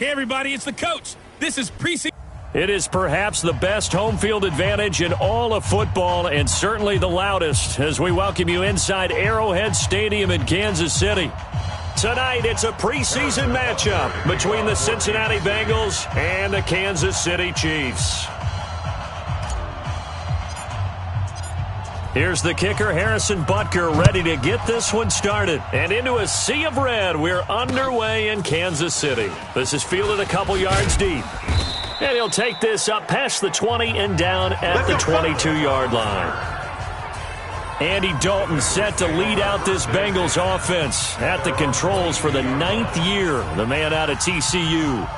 Hey, everybody, it's the coach. This is preseason. It is perhaps the best home field advantage in all of football and certainly the loudest as we welcome you inside Arrowhead Stadium in Kansas City. Tonight, it's a preseason matchup between the Cincinnati Bengals and the Kansas City Chiefs. Here's the kicker, Harrison Butker, ready to get this one started. And into a sea of red, we're underway in Kansas City. This is fielded a couple yards deep. And he'll take this up past the 20 and down at the 22-yard line. Andy Dalton set to lead out this Bengals offense at the controls for the 9th year, the man out of TCU.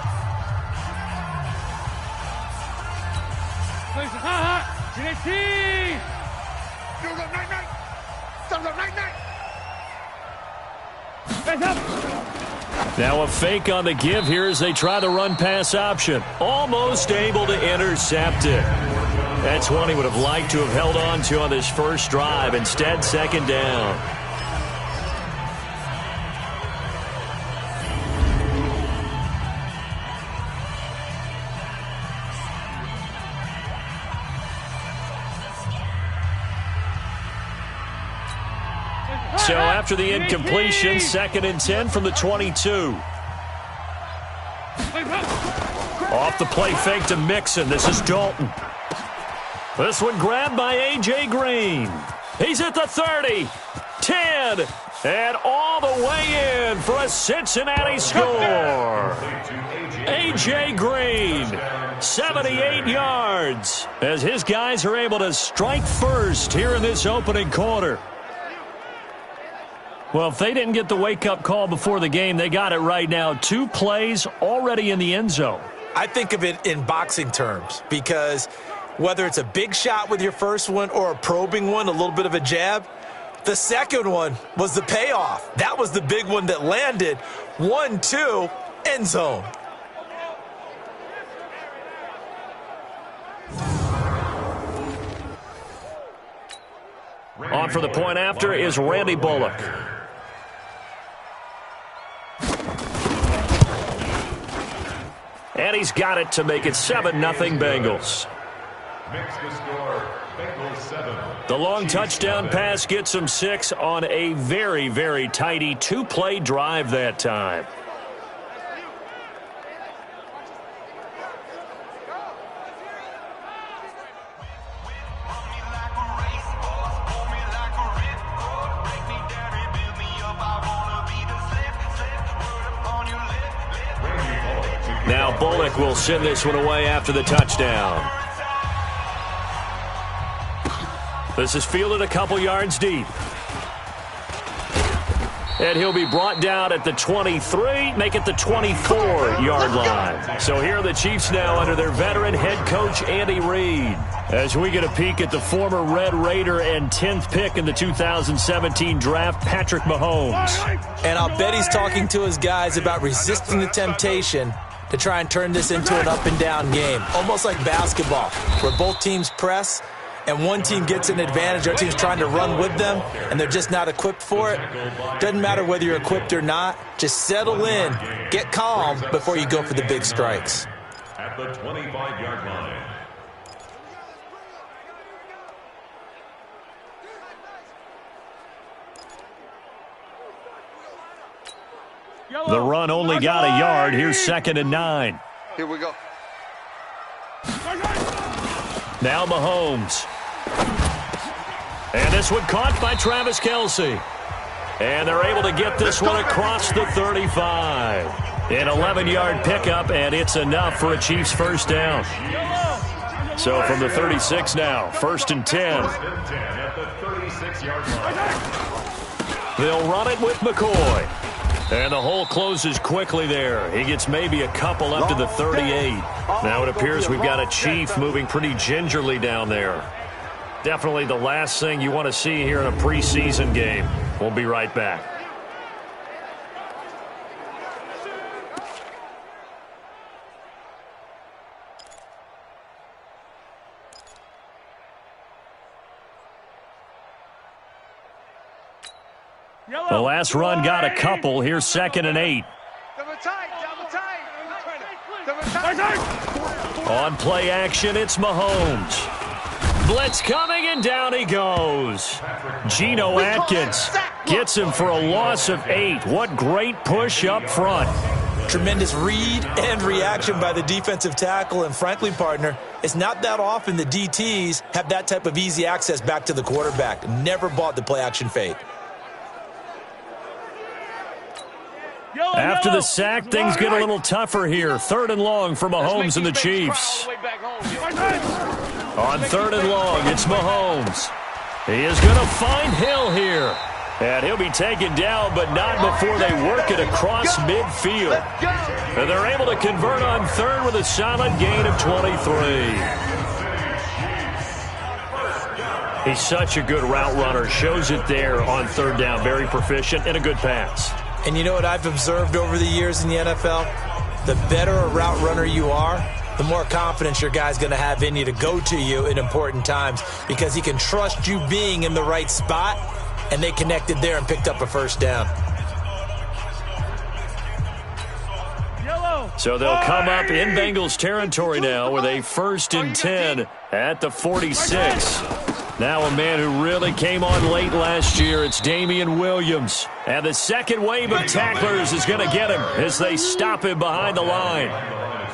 Now a fake on the give here as they try the run-pass option. Almost able to intercept it. That's one he would have liked to have held on to on this first drive. Instead, second down. So after the incompletion, 2nd and 10 from the 22. Off the play fake to Mixon. This is Dalton. This one grabbed by A.J. Green. He's at the 30, 10, and all the way in for a Cincinnati score. A.J. Green, 78 yards, as his guys are able to strike first here in this opening quarter. Well, if they didn't get the wake-up call before the game, they got it right now. 2 plays already in the end zone. I think of it in boxing terms because whether it's a big shot with your first one or a probing one, a little bit of a jab, the second one was the payoff. That was the big one that landed. 1-2, end zone. On for the point after is Randy Bullock. And he's got it to make it 7-0 Bengals. Makes the score, Bengals 7. The long touchdown pass gets him 6 on a very, very tidy 2-play drive that time. Now Bullock will send this one away after the touchdown. This is fielded a couple yards deep. And he'll be brought down at the 23, make it the 24-yard line. So here are the Chiefs now under their veteran head coach, Andy Reid. As we get a peek at the former Red Raider and 10th pick in the 2017 draft, Patrick Mahomes. And I'll bet he's talking to his guys about resisting the temptation to try and turn this into an up-and-down game. Almost like basketball, where both teams press, and one team gets an advantage, our team's trying to run with them, and they're just not equipped for it. Doesn't matter whether you're equipped or not. Just settle in, get calm before you go for the big strikes. At the 25-yard line. The run only got a yard. Here's 2nd and 9. Here we go. Now Mahomes. And this one caught by Travis Kelce. And they're able to get this one across the 35. An 11-yard pickup, and it's enough for a Chiefs first down. So from the 36 now, 1st and 10. At the 36-yard line. They'll run it with McCoy. And the hole closes quickly there. He gets maybe a couple up to the 38. Now it appears we've got a Chief moving pretty gingerly down there. Definitely the last thing you want to see here in a preseason game. We'll be right back. The last run got a couple. Here's 2nd and 8. Double tight, double tight. On play action, it's Mahomes. Blitz coming, and down he goes. Geno Atkins gets him for a loss of 8. What great push up front. Tremendous read and reaction by the defensive tackle, and frankly, partner, it's not that often the DTs have that type of easy access back to the quarterback. Never bought the play action fake. After the sack, things get a little tougher here. 3rd and long for Mahomes and the Chiefs. On 3rd and long, it's Mahomes. He is going to find Hill here. And he'll be taken down, but not before they work it across midfield. And they're able to convert on 3rd with a solid gain of 23. He's such a good route runner. Shows it there on 3rd down. Very proficient and a good pass. And you know what I've observed over the years in the NFL? The better a route runner you are, the more confidence your guy's going to have in you to go to you in important times, because he can trust you being in the right spot, and they connected there and picked up a 1st down. So they'll come up in Bengals territory now with a 1st and 10 at the 46. Now a man who really came on late last year, it's Damian Williams. And the second wave of tacklers is going to get him as they stop him behind the line.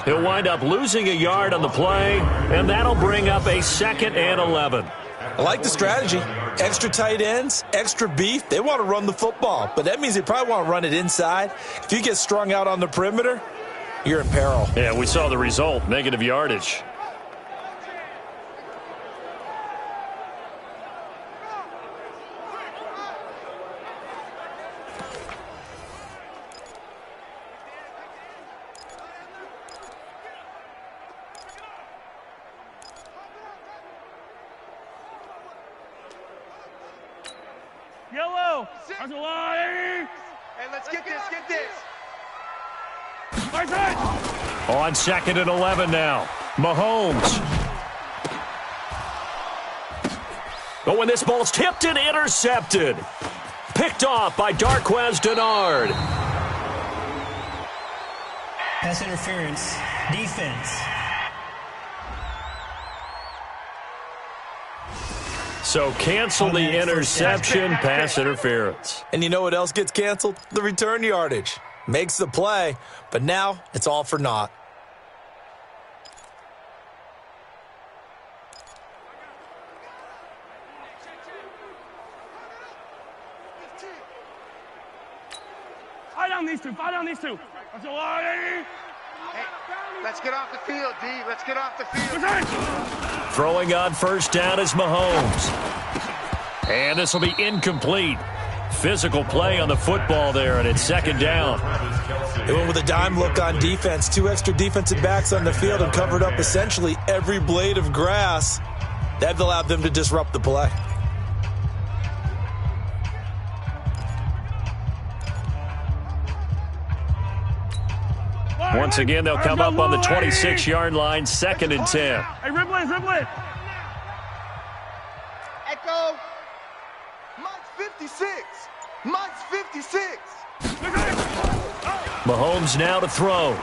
He'll wind up losing a yard on the play, and that'll bring up a 2nd and 11. I like the strategy. Extra tight ends, extra beef. They want to run the football, but that means they probably want to run it inside. If you get strung out on the perimeter, you're in peril. Yeah, we saw the result, negative yardage. Yellow. Hey, let's get this, On 2nd and 11 now. Mahomes. Oh, and this ball's tipped and intercepted. Picked off by Darquez Dennard. Pass interference. Defense. So cancel the interception, pass interference. And you know what else gets canceled? The return yardage. Makes the play, but now it's all for naught. Fight on these two. Hey, let's get off the field, D. Let's get off the field. Throwing on 1st down is Mahomes. And this will be incomplete. Physical play on the football there, and it's 2nd down. They went with a dime look on defense. 2 extra defensive backs on the field and covered up essentially every blade of grass. That allowed them to disrupt the play. Once again, they'll come up on the 26-yard line, 2nd and 10. Hey, ribble it. Echo. Mike's 56. Mike's 56. Mahomes now to throw.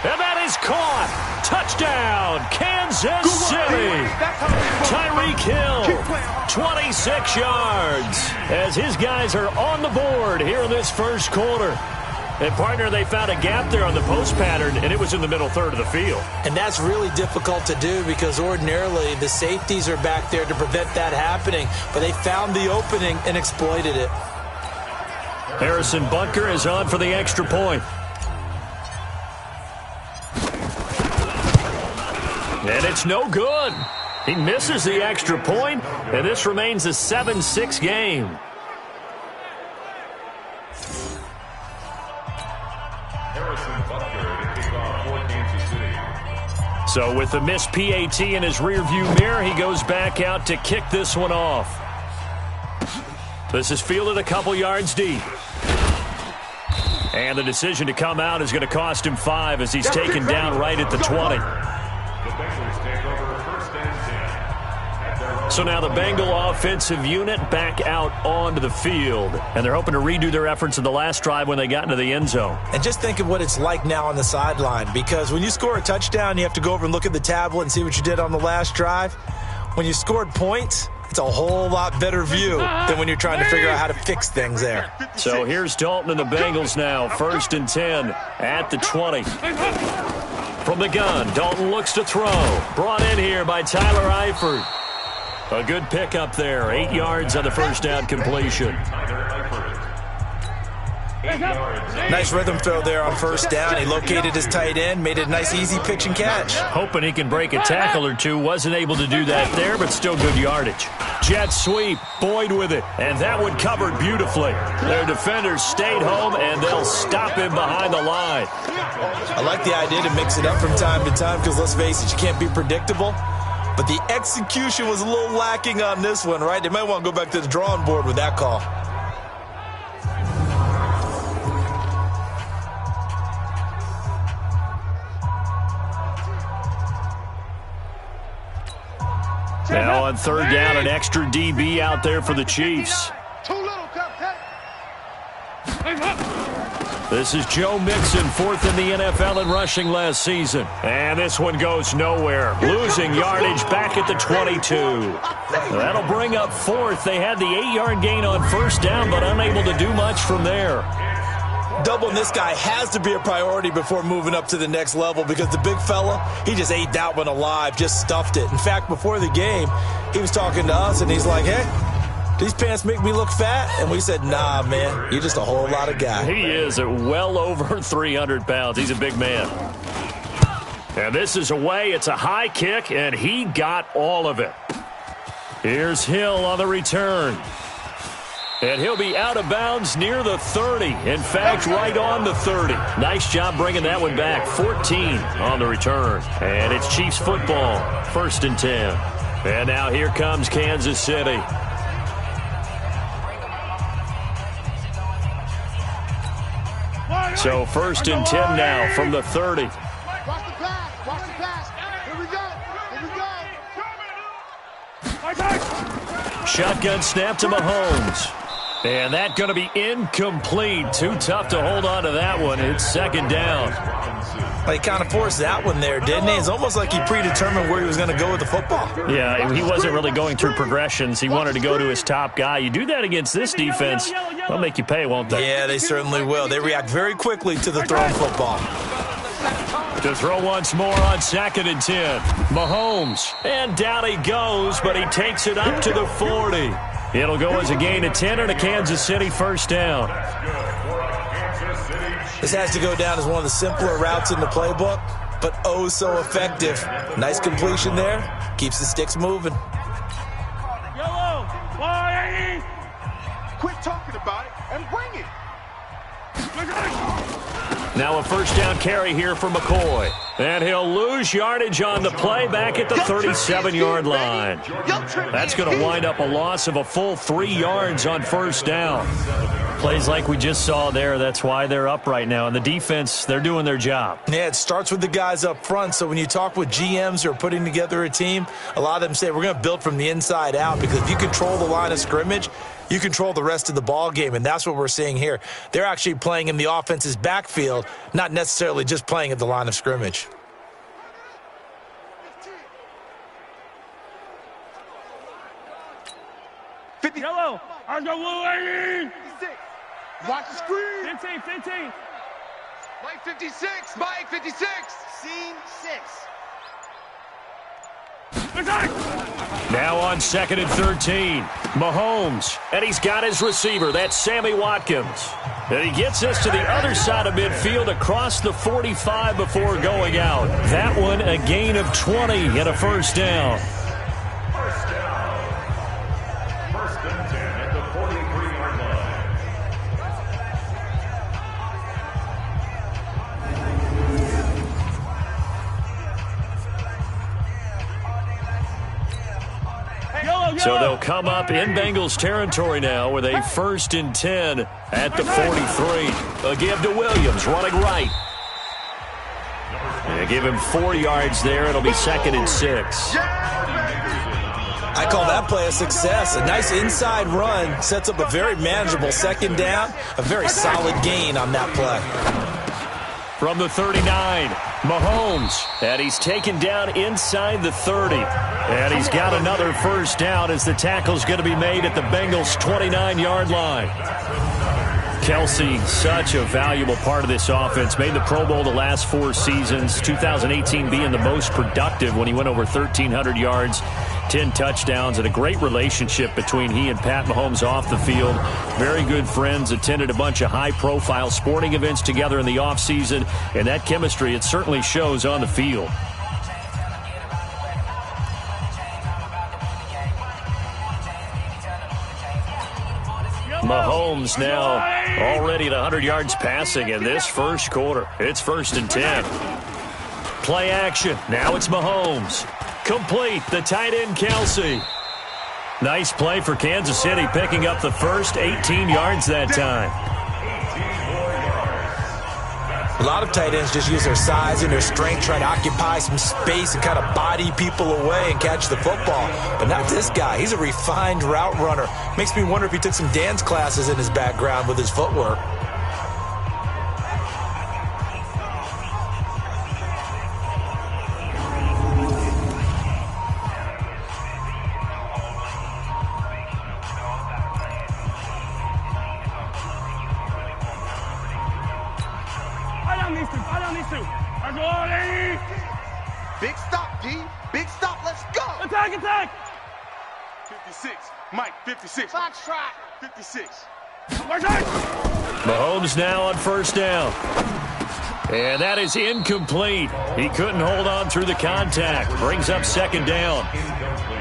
And that is caught. Touchdown, Kansas City. Tyreek Hill, 26 yards. As his guys are on the board here in this 1st quarter. And, partner, they found a gap there on the post pattern, and it was in the middle 3rd of the field. And that's really difficult to do because ordinarily the safeties are back there to prevent that happening. But they found the opening and exploited it. Harrison Butker is on for the extra point. And it's no good. He misses the extra point, and this remains a 7-6 game. So with the missed PAT in his rearview mirror, he goes back out to kick this one off. This is fielded a couple yards deep. And the decision to come out is going to cost him 5 as he's taken down right at the 20. The Bengals take over 1st and 10 at their own So now the Bengal offensive unit back out onto the field. And they're hoping to redo their efforts in the last drive when they got into the end zone. And just think of what it's like now on the sideline, because when you score a touchdown, you have to go over and look at the tablet and see what you did on the last drive. When you scored points, it's a whole lot better view than when you're trying to figure out how to fix things there. So here's Dalton and the Bengals now, 1st and 10 at the 20. From the gun, Dalton looks to throw. Brought in here by Tyler Eifert. A good pickup there, 8 yards on the first down completion. Nice rhythm throw there on first down. He located his tight end, made it a nice easy pitch and catch. Hoping he can break a tackle or two. Wasn't able to do that there, but still good yardage. Jet sweep, Boyd with it, and that one covered beautifully. Their defenders stayed home, and they'll stop him behind the line. I like the idea to mix it up from time to time because, let's face it, you can't be predictable. But the execution was a little lacking on this one, right? They might want to go back to the drawing board with that call. Now on 3rd down, an extra DB out there for the Chiefs. This is Joe Mixon, 4th in the NFL in rushing last season. And this one goes nowhere. Losing yardage back at the 22. That'll bring up 4th. They had the 8-yard gain on first down, but unable to do much from there. Doubling this guy has to be a priority before moving up to the next level because the big fella, he just ate that one alive, just stuffed it. In fact, before the game, he was talking to us, and he's like, hey, these pants make me look fat? And we said, nah, man, you're just a whole lot of guy. He is at well over 300 pounds. He's a big man. And this is away. It's a high kick, and he got all of it. Here's Hill on the return. And he'll be out of bounds near the 30. In fact, right on the 30. Nice job bringing that one back. 14 on the return. And it's Chiefs football. 1st and 10. And now here comes Kansas City. So 1st and 10 now from the 30. Watch the pass. Watch the pass. Here we go. Here we go. Shotgun snap to Mahomes. And that's going to be incomplete. Too tough to hold on to that one. It's 2nd down. Well, he kind of forced that one there, didn't he? It's almost like he predetermined where he was going to go with the football. Yeah, he wasn't really going through progressions. He wanted to go to his top guy. You do that against this defense, they'll make you pay, won't they? Yeah, they certainly will. They react very quickly to the thrown football. To throw once more on 2nd and 10. Mahomes. And down he goes, but he takes it up to the 40. It'll go as a gain of 10 and a Kansas City first down. This has to go down as one of the simpler routes in the playbook, but oh so effective. Nice completion there. Keeps the sticks moving. Yellow. Why? Quit talking about it and bring it. Now a first down carry here for McCoy. And he'll lose yardage on the play back at the 37-yard line. That's going to wind up a loss of a full 3 yards on first down. Plays like we just saw there. That's why they're up right now. And the defense, they're doing their job. Yeah, it starts with the guys up front. So when you talk with GMs who are putting together a team, a lot of them say we're going to build from the inside out because if you control the line of scrimmage, you control the rest of the ball game, and that's what we're seeing here. They're actually playing in the offense's backfield, not necessarily just playing at the line of scrimmage. Yellow. I go blue. 56. Watch the screen. 15. Mike 56. Mike 56. Scene 6. Now on 2nd and 13. Mahomes. And he's got his receiver. That's Sammy Watkins. And he gets this to the other side of midfield across the 45 before going out. That one a gain of 20 and a first down. So they'll come up in Bengals territory now with a 1st and 10 at the 43. A give to Williams, running right. They give him 4 yards there. It'll be 2nd and 6. I call that play a success. A nice inside run sets up a very manageable second down, a very solid gain on that play. From the 39, Mahomes, and he's taken down inside the 30. And he's got another first down as the tackle's going to be made at the Bengals' 29-yard line. Kelsey, such a valuable part of this offense. Made the Pro Bowl the last 4 seasons. 2018 being the most productive when he went over 1,300 yards, 10 touchdowns, and a great relationship between he and Pat Mahomes off the field. Very good friends, attended a bunch of high-profile sporting events together in the offseason, and that chemistry, it certainly shows on the field. Mahomes now already at 100 yards passing in this first quarter. It's 1st and 10. Play action. Now it's Mahomes. Complete. The tight end, Kelsey. Nice play for Kansas City, picking up the first 18 yards that time. A lot of tight ends just use their size and their strength, try to occupy some space and kind of body people away and catch the football. But not this guy. He's a refined route runner. Makes me wonder if he took some dance classes in his background with his footwork. Big stop, D. Big stop. Let's go. Attack, attack. 56. Mike, 56. Fox trot. 56. Mahomes now on first down. And that is incomplete. He couldn't hold on through the contact. Brings up second down.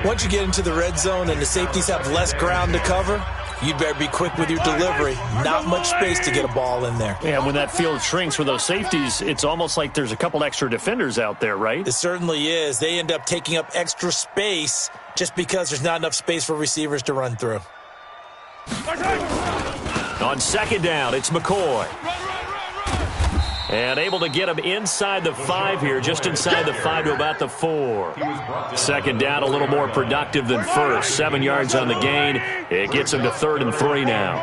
Once you get into the red zone and the safeties have less ground to cover, you'd better be quick with your delivery. Not much space to get a ball in there. Yeah, when that field shrinks with those safeties, it's almost like there's a couple extra defenders out there, right? It certainly is. They end up taking up extra space just because there's not enough space for receivers to run through. On second down, it's McCoy. And able to get him inside the 5 here, just inside the 5 to about the 4. Second down, a little more productive than first. 7 yards on the gain. It gets him to 3rd and 3 now.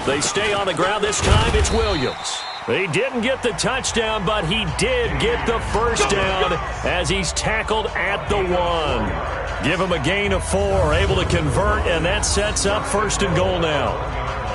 They stay on the ground. This time it's Williams. He didn't get the touchdown, but he did get the first down as he's tackled at the 1. Give him a gain of 4, able to convert, and that sets up 1st and goal now.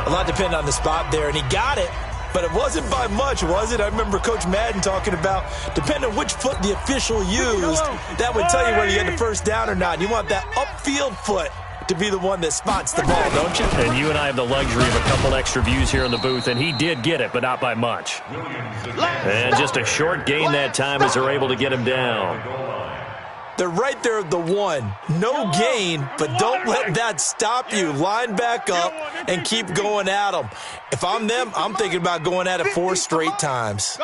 A lot depended on the spot there, and he got it. But it wasn't by much, was it? I remember Coach Madden talking about, depending on which foot the official used, that would tell you whether you had the first down or not. You want that upfield foot to be the one that spots the ball, don't you? And you and I have the luxury of a couple extra views here in the booth, and he did get it, but not by much. And just a short gain that time as they're able to get him down. They're right there at the 1. No gain, but don't let that stop you. Line back up and keep going at them. If I'm them, I'm thinking about going at it 4 straight times.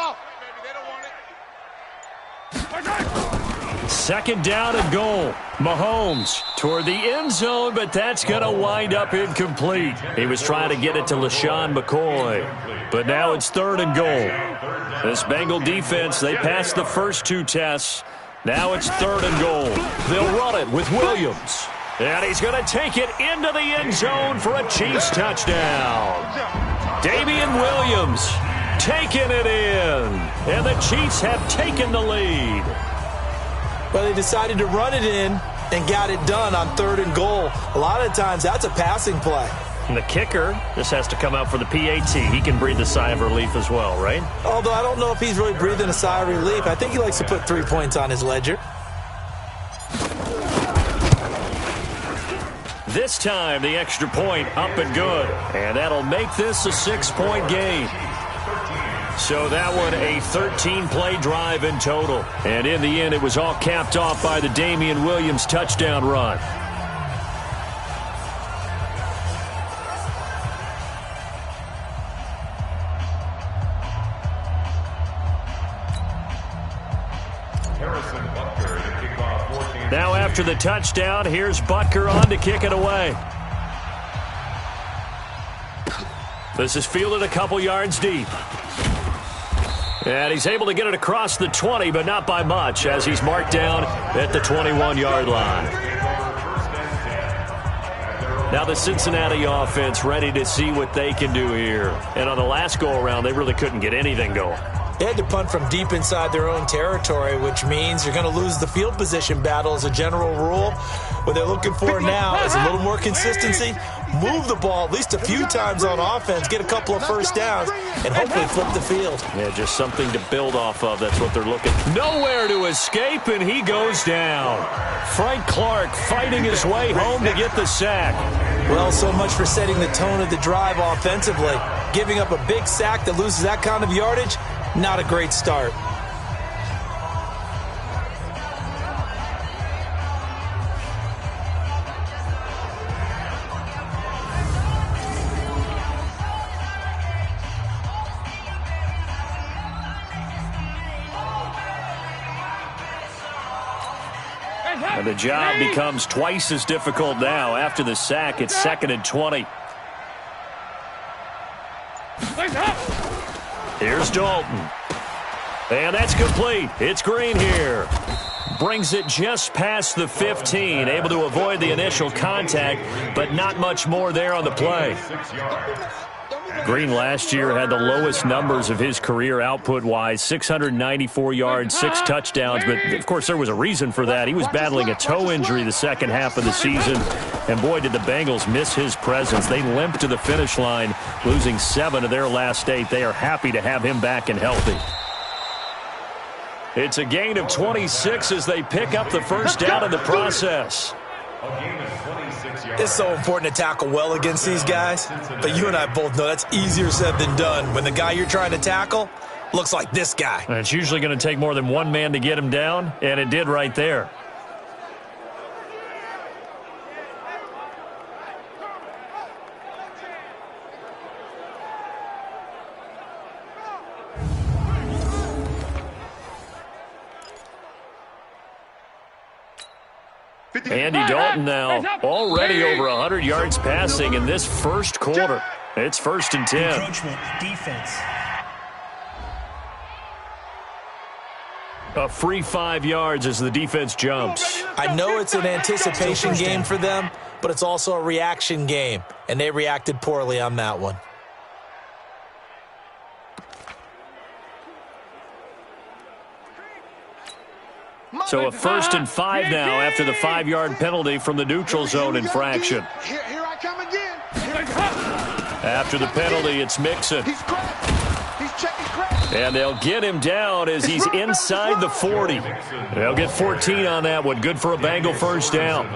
Second down and goal. Mahomes toward the end zone, but that's going to wind up incomplete. He was trying to get it to LaShawn McCoy, but now it's 3rd and goal. This Bengal defense, they passed the first 2 tests. Now it's 3rd and goal. They'll run it with Williams. And he's going to take it into the end zone for a Chiefs touchdown. Damian Williams taking it in. And the Chiefs have taken the lead. Well, they decided to run it in and got it done on 3rd and goal. A lot of times that's a passing play. And the kicker just has to come out for the PAT. He can breathe a sigh of relief as well, right? Although I don't know if he's really breathing a sigh of relief. I think he likes to put 3 points on his ledger. This time, the extra point up and good. And that'll make this a 6-point game. So that one, a 13-play drive in total. And in the end, it was all capped off by the Damian Williams touchdown run. Now after the touchdown, here's Butker on to kick it away. This is fielded a couple yards deep. And he's able to get it across the 20, but not by much, as he's marked down at the 21-yard line. Now the Cincinnati offense ready to see what they can do here. And on the last go-around, they really couldn't get anything going. They had to punt from deep inside their own territory, which means you're going to lose the field position battle as a general rule. What they're looking for now is a little more consistency, move the ball at least a few times on offense, get a couple of first downs, and hopefully flip the field. Yeah, just something to build off of. That's what they're looking. Nowhere to escape, and he goes down. Frank Clark fighting his way home to get the sack. Well, so much for setting the tone of the drive offensively. Giving up a big sack that loses that kind of yardage, not a great start. And the job becomes twice as difficult now. After the sack, it's 2nd and 20. Here's Dalton. And that's complete. It's Green here. Brings it just past the 15. Able to avoid the initial contact, but not much more there on the play. Green last year had the lowest numbers of his career output-wise, 694 yards, 6 touchdowns. But, of course, there was a reason for that. He was battling a toe injury the second half of the season. And, boy, did the Bengals miss his presence. They limped to the finish line, losing 7 of their last 8. They are happy to have him back and healthy. It's a gain of 26 as they pick up the first down in the process. It's so important to tackle well against these guys, but you and I both know that's easier said than done when the guy you're trying to tackle looks like this guy. And it's usually going to take more than one man to get him down, and it did right there. Andy Dalton now already over 100 yards passing in this first quarter. It's 1st and 10. Encroachment, defense. A free 5 yards as the defense jumps. I know it's an anticipation game for them, but it's also a reaction game, and they reacted poorly on that one. So a 1st and 5 now after the 5-yard penalty from the neutral zone infraction. Here I come again. After the penalty, it's Mixon. He's cracked. He's checking crack. And they'll get him down as he's inside the 40. They'll get 14 on that one. Good for a Bengal first down.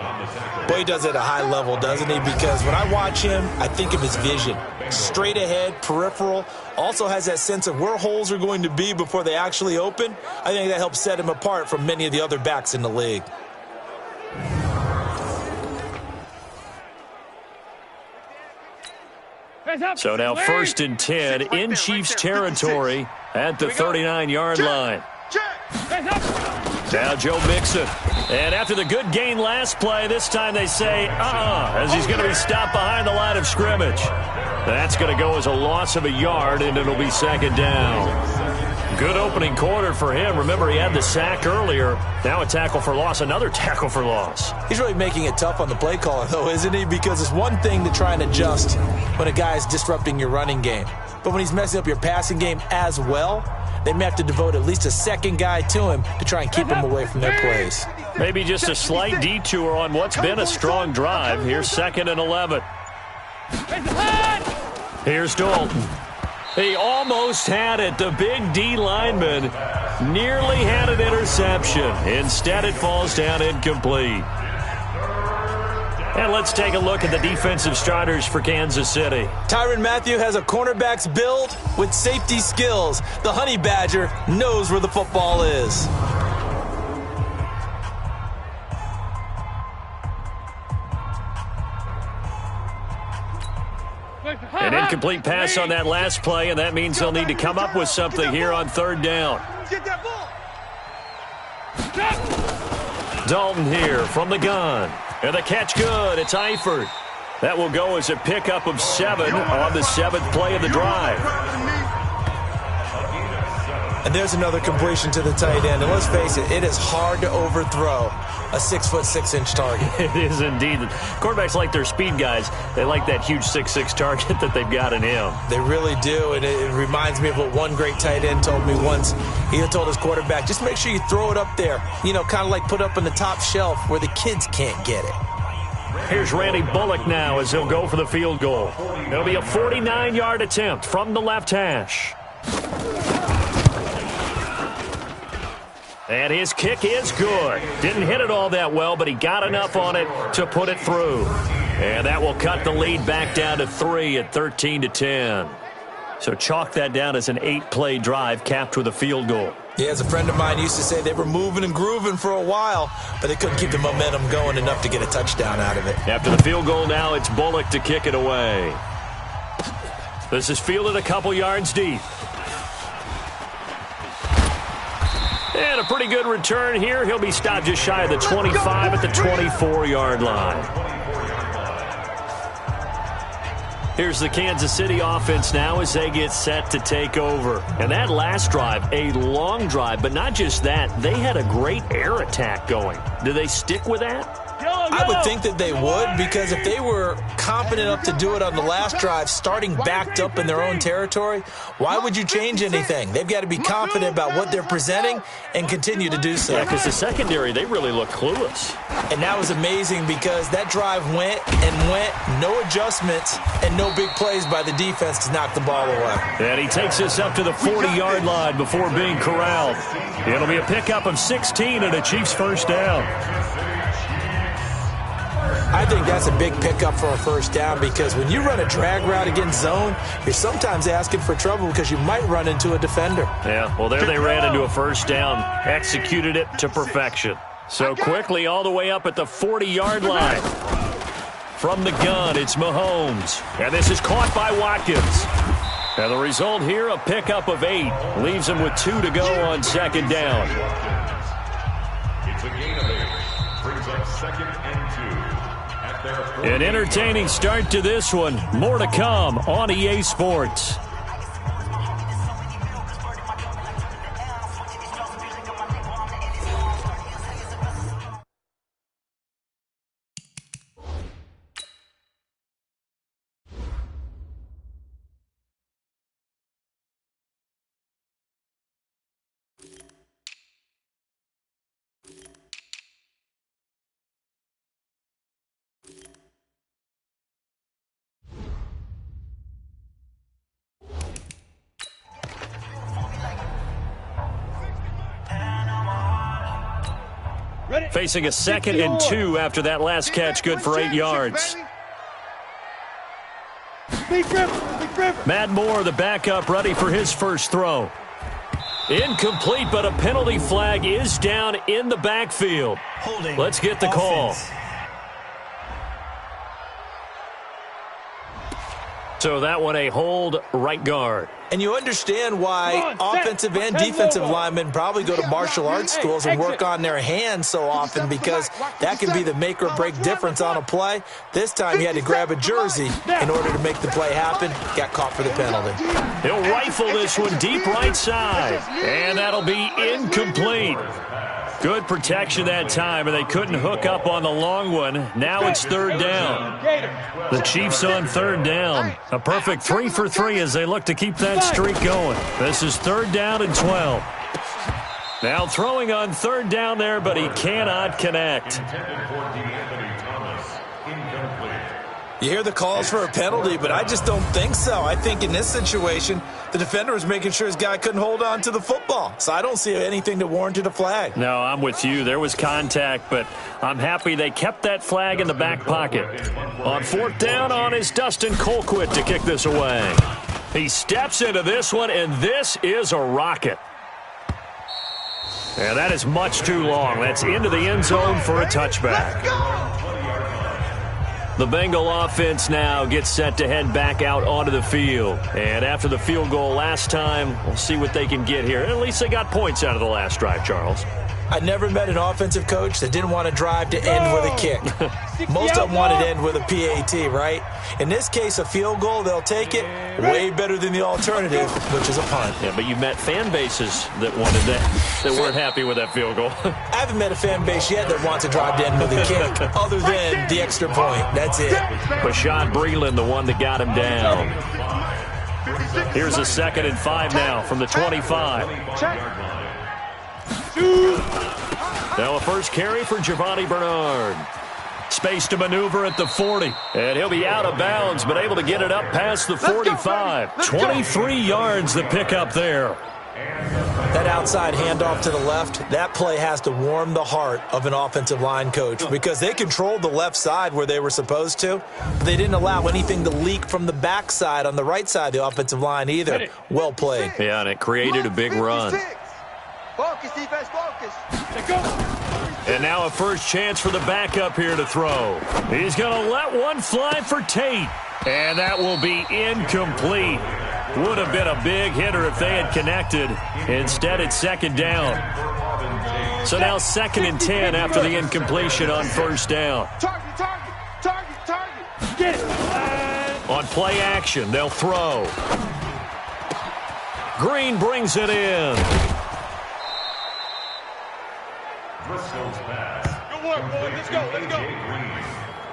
Boy, he does it at a high level, doesn't he? Because when I watch him, I think of his vision. Straight ahead, peripheral. Also has that sense of where holes are going to be before they actually open. I think that helps set him apart from many of the other backs in the league. So now 1st and 10 in Chiefs territory at the 39-yard line. Now Joe Mixon. And after the good gain last play, this time they say, as he's going to be stopped behind the line of scrimmage. That's going to go as a loss of a yard, and it'll be 2nd down. Good opening quarter for him. Remember, he had the sack earlier. Now a tackle for loss, another tackle for loss. He's really making it tough on the play caller, though, isn't he? Because it's one thing to try and adjust when a guy is disrupting your running game. But when he's messing up your passing game as well, they may have to devote at least a second guy to him to try and keep him away from their plays. Maybe just a slight detour on what's been a strong drive. Here's 2nd and 11. Here's Dalton. He almost had it. The big D lineman nearly had an interception. Instead, it falls down incomplete. And let's take a look at the defensive starters for Kansas City. Tyrann Mathieu has a cornerback's build with safety skills. The Honey Badger knows where the football is. An incomplete pass on that last play, and that means they'll need to come up with something here on 3rd down. Dalton here from the gun. And the catch good. It's Eifert. That will go as a pickup of 7 on the 7th play of the drive. And there's another completion to the tight end. And let's face it, it is hard to overthrow a 6'6" target. It is indeed. Quarterbacks like their speed guys. They like that huge 6'6" target that they've got in him. They really do, and it reminds me of what one great tight end told me once. He told his quarterback, just make sure you throw it up there, kind of like put up on the top shelf where the kids can't get it. Here's Randy Bullock now as he'll go for the field goal. It'll be a 49-yard attempt from the left hash. And his kick is good. Didn't hit it all that well, but he got enough on it to put it through. And that will cut the lead back down to 3 at 13-10. So chalk that down as an 8-play drive capped with a field goal. Yeah, as a friend of mine used to say, they were moving and grooving for a while, but they couldn't keep the momentum going enough to get a touchdown out of it. After the field goal now, it's Bullock to kick it away. This is fielded a couple yards deep. And a pretty good return here. He'll be stopped just shy of the 25 at the 24-yard line. Here's the Kansas City offense now as they get set to take over. And that last drive, a long drive, but not just that. They had a great air attack going. Do they stick with that? I would think that they would, because if they were confident enough to do it on the last drive, starting backed up in their own territory, why would you change anything? They've got to be confident about what they're presenting and continue to do so. Yeah, because the secondary, they really look clueless. And that was amazing because that drive went and went, no adjustments, and no big plays by the defense to knock the ball away. And he takes this up to the 40-yard line before being corralled. It'll be a pickup of 16 and a Chiefs first down. I think that's a big pickup for a first down, because when you run a drag route against zone, you're sometimes asking for trouble because you might run into a defender. Yeah, well, there they ran into a first down, executed it to perfection. So quickly all the way up at the 40-yard line. From the gun, it's Mahomes. And this is caught by Watkins. And the result here, a pickup of 8. Leaves him with 2 to go on second down. It's a gain of 8. Brings up 2nd and 2. An entertaining start to this one. More to come on EA Sports. Facing a 2nd and 2 after that last catch, good for 8 yards. Matt Moore, the backup, ready for his first throw. Incomplete, but a penalty flag is down in the backfield. Let's get the call. So that one a hold, right guard. And you understand why offensive and defensive linemen probably go to martial arts schools and work on their hands so often, because that can be the make or break difference on a play. This time he had to grab a jersey in order to make the play happen. Got caught for the penalty. He'll rifle this one deep right side. And that'll be incomplete. Good protection that time, and they couldn't hook up on the long one. Now it's 3rd down. The Chiefs on 3rd down. A perfect 3 for 3 as they look to keep that streak going. This is 3rd down and 12. Now throwing on 3rd down there, but he cannot connect. You hear the calls for a penalty, but I just don't think so. I think in this situation, the defender was making sure his guy couldn't hold on to the football. So I don't see anything that warranted a flag. No, I'm with you. There was contact, but I'm happy they kept that flag in the back pocket. On 4th down on is Dustin Colquitt to kick this away. He steps into this one, and this is a rocket. And that is much too long. That's into the end zone for a touchback. The Bengal offense now gets set to head back out onto the field. And after the field goal last time, we'll see what they can get here. At least they got points out of the last drive, Charles. I never met an offensive coach that didn't want to drive to end with a kick. Most of them wanted to end with a PAT, right? In this case, a field goal, they'll take it way better than the alternative, which is a punt. Yeah, but you've met fan bases that wanted that weren't happy with that field goal. I haven't met a fan base yet that wants to drive to end with a kick, other than the extra point. That's it. Bashaud Breeland, the one that got him down. Here's a 2nd and 5 now from the 25. Now a first carry for Giovanni Bernard. Space to maneuver at the 40. And he'll be out of bounds, but able to get it up past the 45. 23 yards the pickup there. That outside handoff to the left, that play has to warm the heart of an offensive line coach because they controlled the left side where they were supposed to. But they didn't allow anything to leak from the backside on the right side of the offensive line either. Well played. Yeah, and it created a big run. Focus, defense, focus. And now a first chance for the backup here to throw. He's going to let one fly for Tate. And that will be incomplete. Would have been a big hitter if they had connected. Instead, it's 2nd down. So now 2nd and 10 after the incompletion on first down. Target. Get it. On play action, they'll throw. Green brings it in. Bristol's pass. Good work, boys. Let's go.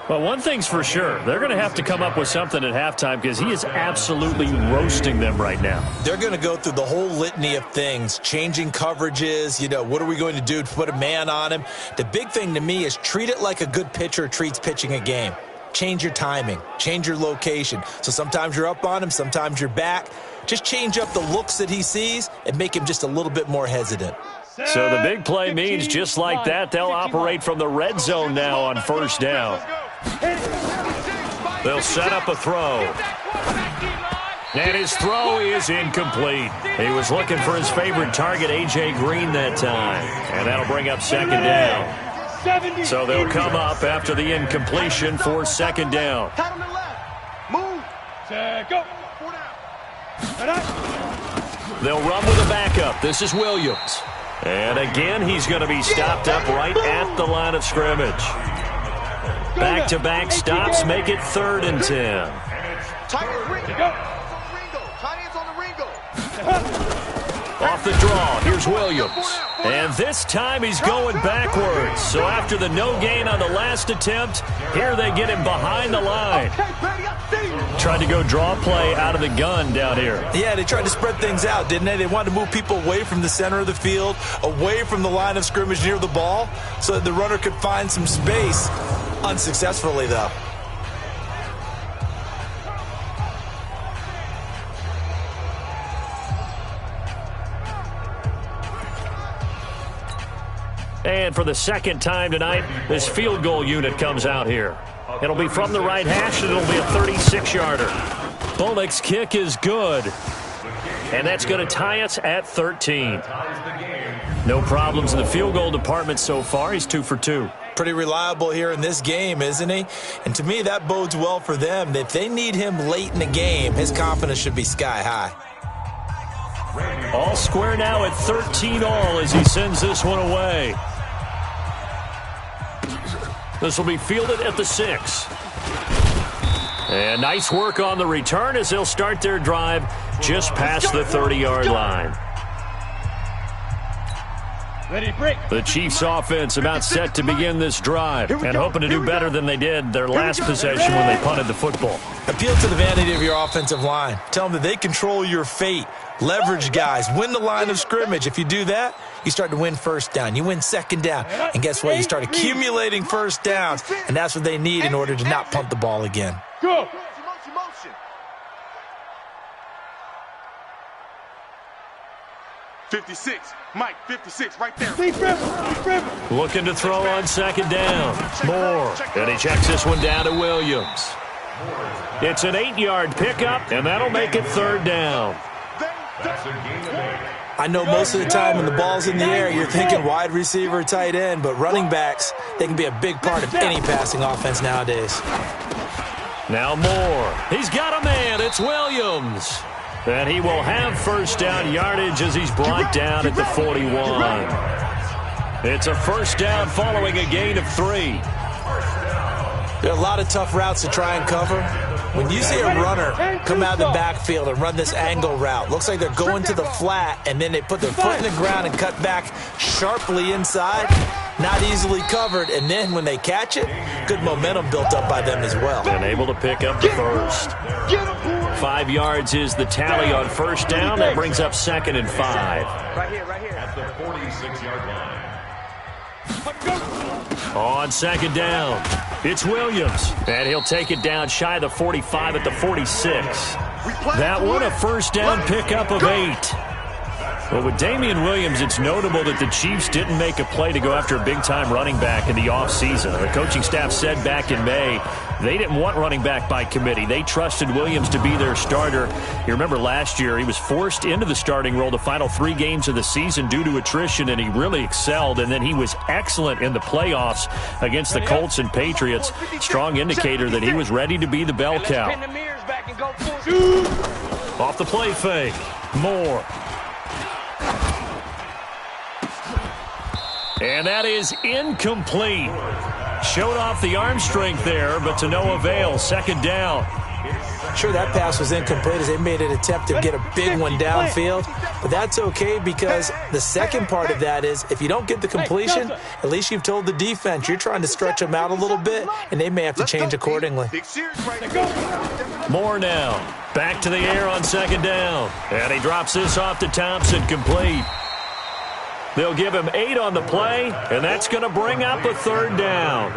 Well, one thing's for sure. They're going to have to come up with something at halftime because he is absolutely roasting them right now. They're going to go through the whole litany of things, changing coverages, what are we going to do to put a man on him? The big thing to me is treat it like a good pitcher treats pitching a game. Change your timing, change your location. So sometimes you're up on him, sometimes you're back. Just change up the looks that he sees and make him just a little bit more hesitant. So the big play means just like that, they'll operate from the red zone now on first down. They'll set up a throw. And his throw is incomplete. He was looking for his favorite target, A.J. Green, that time. And that'll bring up 2nd down. So they'll come up after the incompletion for 2nd down. They'll run with a backup. This is Williams. And again, he's going to be stopped up right at the line of scrimmage. Back-to-back stops make it 3rd and 10. Off the draw, here's Williams. And this time he's going backwards. So after the no gain on the last attempt, here they get him behind the line. Tried to go draw play out of the gun down here. Yeah, they tried to spread things out, didn't they? They wanted to move people away from the center of the field, away from the line of scrimmage near the ball, so that the runner could find some space. Unsuccessfully, though. And for the 2nd time tonight, this field goal unit comes out here. It'll be from the right hash, and it'll be a 36-yarder. Bullock's kick is good. And that's going to tie us at 13. No problems in the field goal department so far. He's 2 for 2. Pretty reliable here in this game, isn't he? And to me, that bodes well for them. If they need him late in the game, his confidence should be sky high. All square now at 13 all as he sends this one away. This will be fielded at the 6. And nice work on the return as they'll start their drive just past the 30-yard line. The Chiefs offense about set to begin this drive and hoping to do better than they did their last possession when they punted the football. Appeal to the vanity of your offensive line. Tell them that they control your fate. Leverage guys. Win the line of scrimmage. If you do that, you start to win first down. You win 2nd down. And guess what? You start accumulating first downs. And that's what they need in order to not punt the ball again. Go. 56. Mike, 56, right there. Looking to throw on 2nd down. Moore. And he checks this one down to Williams. It's an 8-yard pickup, and that'll make it 3rd down. I know most of the time when the ball's in the air, you're thinking wide receiver, tight end, but running backs, they can be a big part of any passing offense nowadays. Now Moore. He's got a man. It's Williams. And he will have first down yardage as he's brought down at the 41. It's a first down following a gain of 3. There are a lot of tough routes to try and cover. When you see a runner come out of the backfield and run this angle route, looks like they're going to the flat, and then they put their foot in the ground and cut back sharply inside, not easily covered, and then when they catch it, good momentum built up by them as well. And able to pick up the first. 5 yards is the tally on first down. That brings up 2nd and 5. Right here. At the 46-yard line. On 2nd down, it's Williams. And he'll take it down shy of the 45 at the 46. That one a first down pickup of 8. Well, with Damian Williams, it's notable that the Chiefs didn't make a play to go after a big-time running back in the offseason. The coaching staff said back in May they didn't want running back by committee. They trusted Williams to be their starter. You remember last year he was forced into the starting role the final 3 games of the season due to attrition, and he really excelled. And then he was excellent in the playoffs against the Colts and Patriots. Strong indicator that he was ready to be the bell cow. Off the play fake. Moore. And that is incomplete. Showed off the arm strength there, but to no avail. 2nd down. Sure, that pass was incomplete as they made an attempt to get a big one downfield, but that's okay because the second part of that is if you don't get the completion, at least you've told the defense you're trying to stretch them out a little bit, and they may have to change accordingly. Moore now. Back to the air on 2nd down. And he drops this off to Thompson, complete. They'll give him 8 on the play, and that's going to bring up a 3rd down.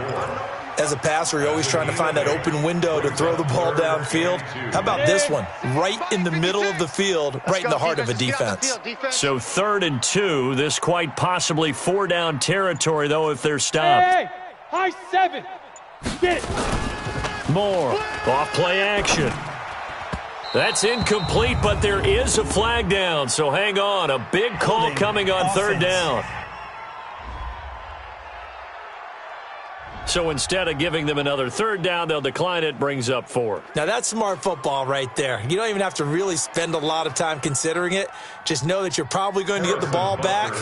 As a passer, you're always trying to find that open window to throw the ball downfield. How about this one? Right in the middle of the field, right in the heart of a defense. So 3rd and 2, this quite possibly 4-down territory, though, if they're stopped. Hey, high 7. Get it. Moore, off play action. That's incomplete, but there is a flag down, so hang on. A big call coming on 3rd down. So instead of giving them another 3rd down, they'll decline it, brings up 4. Now, that's smart football right there. You don't even have to really spend a lot of time considering it. Just know that you're probably going to get the ball back.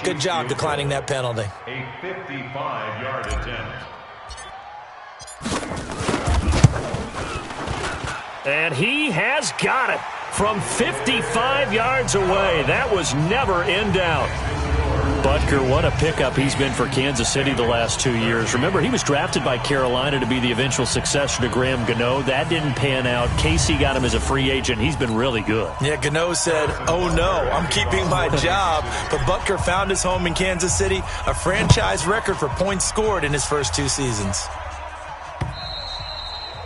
Good job declining that penalty. A 55-yard attempt. And he has got it from 55 yards away. That was never in doubt. Butker, what a pickup he's been for Kansas City the last 2 years. Remember, he was drafted by Carolina to be the eventual successor to Graham Gano. That didn't pan out. Casey got him as a free agent. He's been really good. Yeah, Gano said, oh no, I'm keeping my job. But Butker found his home in Kansas City, a franchise record for points scored in his first 2 seasons.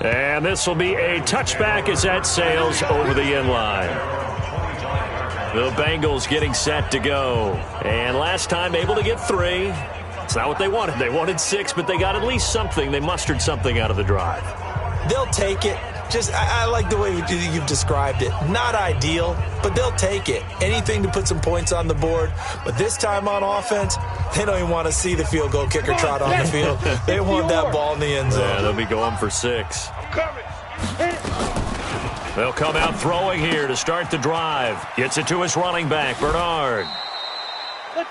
And this will be a touchback as that sails over the end line. The Bengals getting set to go. And last time able to get 3. It's not what they wanted. They wanted 6, but they got at least something. They mustered something out of the drive. They'll take it. I like the way you've described it. Not ideal, but they'll take it. Anything to put some points on the board. But this time on offense, they don't even want to see the field goal kicker trot on the field. They want that ball in the end zone. Yeah, they'll be going for 6. They'll come out throwing here to start the drive. Gets it to his running back, Bernard.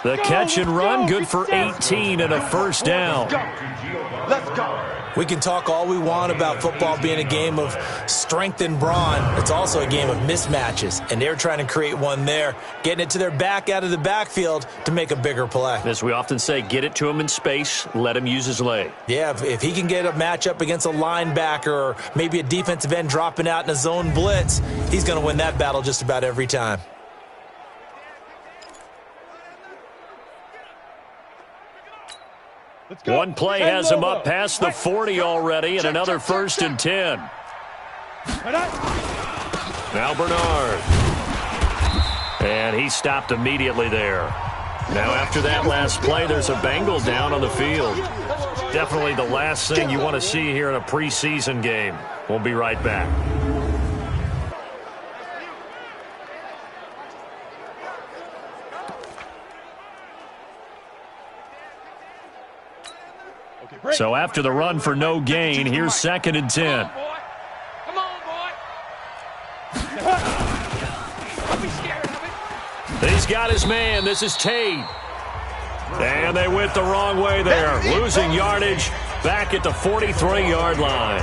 The catch and run, good for 18 and a first down. Let's go. We can talk all we want about football being a game of strength and brawn. It's also a game of mismatches, and they're trying to create one there, getting it to their back out of the backfield to make a bigger play. As we often say, get it to him in space, let him use his leg. Yeah, if he can get a matchup against a linebacker or maybe a defensive end dropping out in a zone blitz, he's going to win that battle just about every time. One play has him up past the 40 already, and another 1st and 10. Now Bernard. And he stopped immediately there. Now after that last play, there's a Bengal down on the field. Definitely the last thing you want to see here in a preseason game. We'll be right back. So after the run for no gain, here's 2nd and 10. Come on, boy. Don't be scared of it. He's got his man. This is Tate. And they went the wrong way there, losing yardage back at the 43-yard line.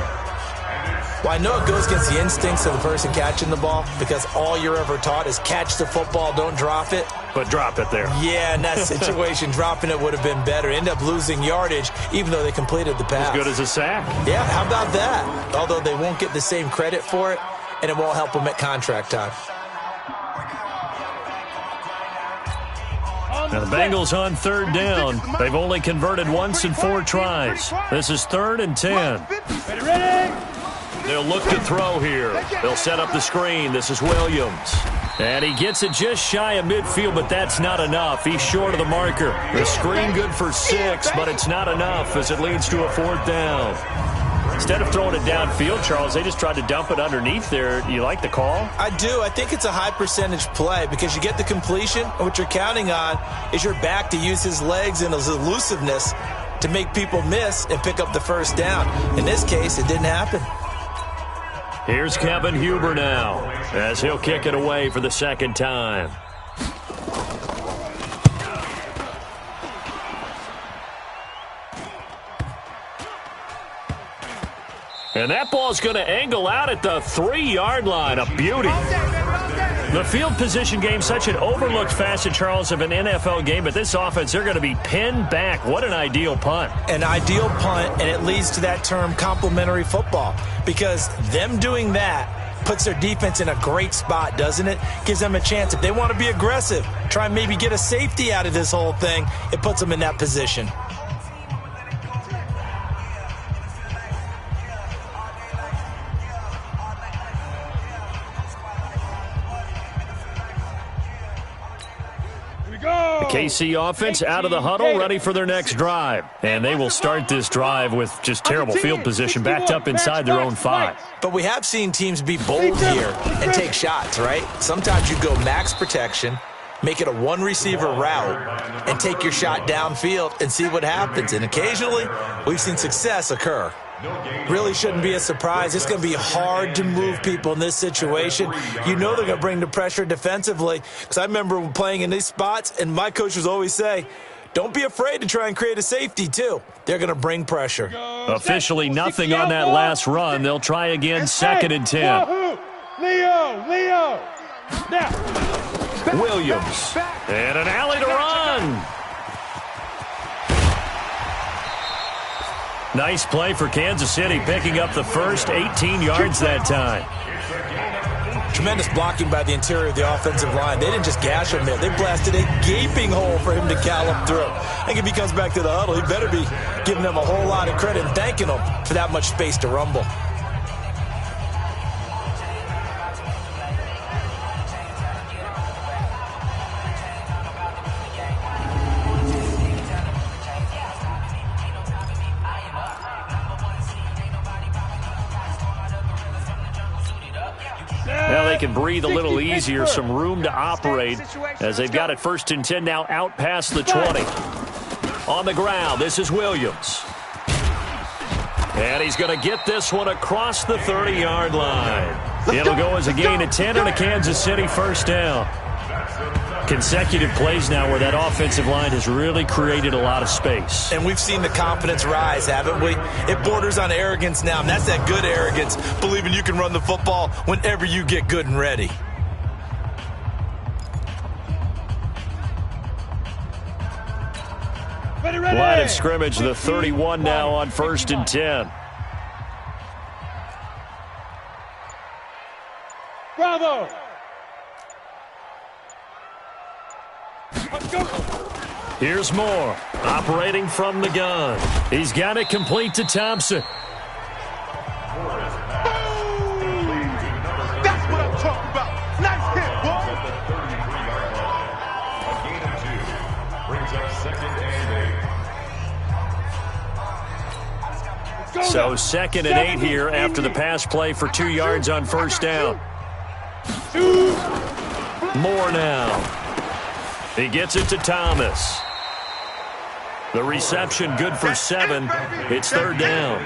Well, I know it goes against the instincts of the person catching the ball because all you're ever taught is catch the football, don't drop it. But drop it there. Yeah, in that situation, dropping it would have been better. End up losing yardage even though they completed the pass. As good as a sack. Yeah, how about that? Although they won't get the same credit for it, and it won't help them at contract time. Now the Bengals on third down. They've only converted once in 4 tries. This is 3rd and 10. Ready? They'll look to throw here. They'll set up the screen. This is Williams. And he gets it just shy of midfield, but that's not enough. He's short of the marker. The screen good for 6, but it's not enough as it leads to a 4th down. Instead of throwing it downfield, Charles, they just tried to dump it underneath there. You like the call? I do. I think it's a high percentage play because you get the completion, and what you're counting on is your back to use his legs and his elusiveness to make people miss and pick up the 1st down. In this case, it didn't happen. Here's Kevin Huber now as he'll kick it away for the 2nd time. And that ball's going to angle out at the 3-yard line. A beauty. The field position game, such an overlooked facet, Charles, of an NFL game. But this offense, they're going to be pinned back. What an ideal punt. An ideal punt, and it leads to that term complementary football. Because them doing that puts their defense in a great spot, doesn't it? Gives them a chance. If they want to be aggressive, try and maybe get a safety out of this whole thing, it puts them in that position. KC offense out of the huddle, ready for their next drive. And they will start this drive with just terrible field position, backed up inside their own 5. But we have seen teams be bold here and take shots, right? Sometimes you go max protection, make it a 1-receiver route, and take your shot downfield and see what happens. And occasionally, we've seen success occur. Really shouldn't be a surprise. It's going to be hard to move people in this situation. You know they're going to bring the pressure defensively. Because I remember playing in these spots, and my coaches always say, don't be afraid to try and create a safety, too. They're going to bring pressure. Officially nothing on that last run. They'll try again, 2nd and 10. Leo. Now. Williams. And an alley to run. Nice play for Kansas City, picking up the first 18 yards that time. Tremendous blocking by the interior of the offensive line. They didn't just gash him there. They blasted a gaping hole for him to gallop through. I think if he comes back to the huddle, he better be giving them a whole lot of credit and thanking them for that much space to rumble. Now they can breathe a little easier, some room to operate as they've got it 1st and 10 now out past the 20. On the ground, this is Williams. And he's going to get this one across the 30-yard line. It'll go as a gain of 10 and a Kansas City 1st down. Consecutive plays now where that offensive line has really created a lot of space. And we've seen the confidence rise, haven't we? It borders on arrogance now, and that's that good arrogance, believing you can run the football whenever you get good and ready. Line of scrimmage, the 31 now on 1st and 10. Bravo. Here's Moore, operating from the gun. He's got it complete to Thompson. That's what I'm talking about. Nice hit, boy. A gain of 2 brings up 2nd and 8. So 2nd and 8 here after the pass play for 2 yards on 1st down. Moore now. He gets it to Thomas. The reception good for 7. It's 3rd down.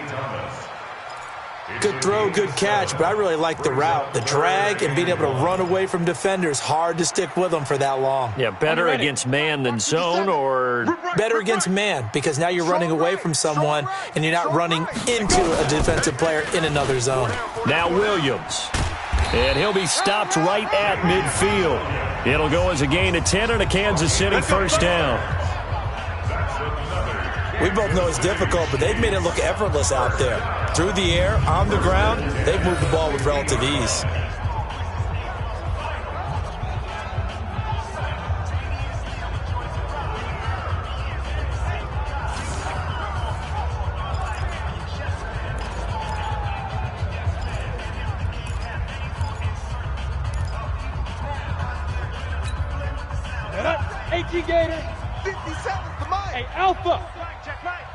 Good throw, good catch, but I really like the route. The drag and being able to run away from defenders, hard to stick with them for that long. Yeah, better against man than zone, or? Better against man, because now you're running away from someone and you're not running into a defensive player in another zone. Now Williams. And he'll be stopped right at midfield. It'll go as a gain of 10 and a Kansas City first down. We both know it's difficult, but they've made it look effortless out there. Through the air, on the ground, they've moved the ball with relative ease. Gator. 57 to Mike. Hey, Alpha. Check Mike.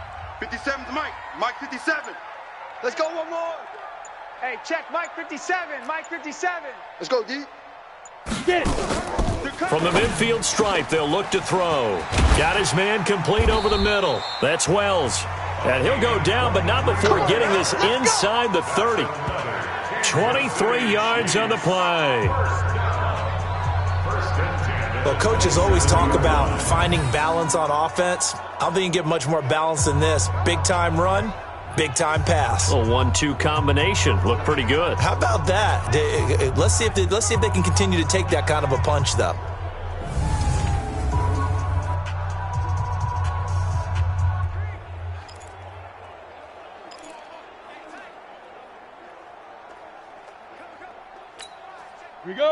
57 to Mike. Mike 57. Let's go one more. Hey, check Mike 57. Mike 57. Let's go, D. Get it. From the midfield stripe, they'll look to throw. Got his man complete over the middle. That's Wells. And he'll go down, but not before getting this inside the 30. 23 yards on the play. Well, coaches always talk about finding balance on offense. I don't think you can get much more balance than this. Big-time run, big-time pass. A 1-2 combination. Looked pretty good. How about that? Let's see if they can continue to take that kind of a punch, though.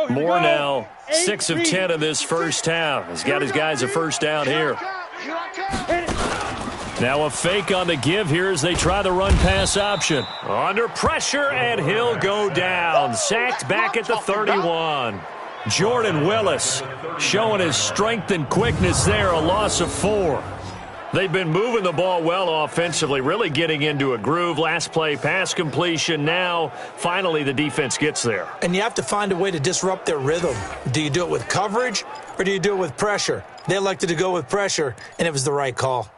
More now. 6 of 10 in this first half. He's got his guys a first down here. Now a fake on the give here as they try the run-pass option. Under pressure, and he'll go down. Sacked back at the 31. Jordan Willis showing his strength and quickness there, a loss of 4. They've been moving the ball well offensively, really getting into a groove. Last play, pass completion. Now, finally, the defense gets there. And you have to find a way to disrupt their rhythm. Do you do it with coverage, or do you do it with pressure? They elected to go with pressure, and it was the right call.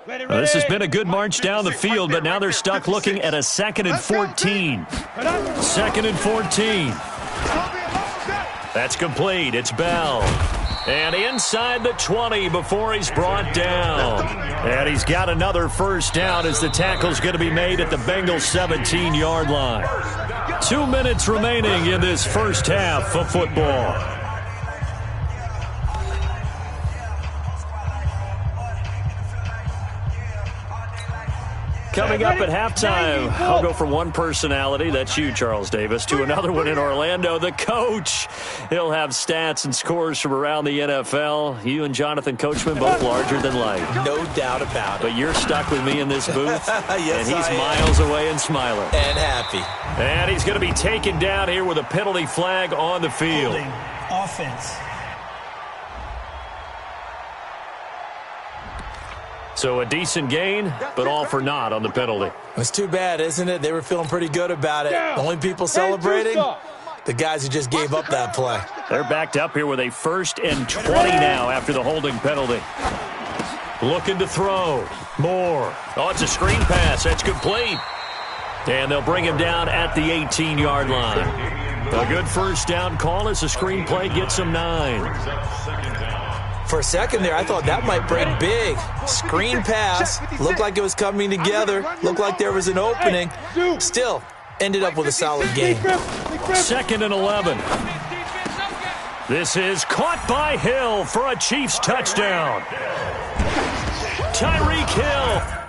This has been a good march down the field, but now they're stuck looking at a 2nd and 14. 2nd and 14. That's complete. It's Bell. And inside the 20 before he's brought down. And he's got another first down as the tackle's going to be made at the Bengals 17-yard line. 2 minutes remaining in this first half of football. Coming up at halftime, I'll go from one personality, that's you, Charles Davis, to another one in Orlando, the coach. He'll have stats and scores from around the NFL. You and Jonathan Coachman, both larger than life. No doubt about it. But you're stuck with me in this booth, yes, and he's miles away and smiling. And happy. And he's going to be taken down here with a penalty flag on the field. Offense. So a decent gain, but all for naught on the penalty. It's too bad, isn't it? They were feeling pretty good about it. The only people celebrating, the guys who just gave up that play. They're backed up here with a 1st and 20 now after the holding penalty. Looking to throw. Moore. Oh, it's a screen pass. That's complete. And they'll bring him down at the 18-yard line. A good first down call as the screen play gets him 9. For a second there, I thought that might break big. Screen pass. Looked like it was coming together. Looked like there was an opening. Still, ended up with a solid game. 2nd and 11. This is caught by Hill for a Chiefs touchdown. Tyreek Hill.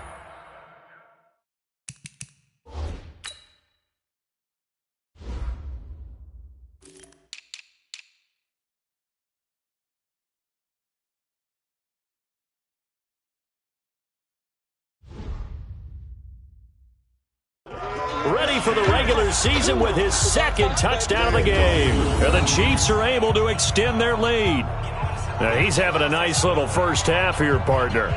Ready for the regular season with his 2nd touchdown of the game. And the Chiefs are able to extend their lead. Now he's having a nice little first half here, partner.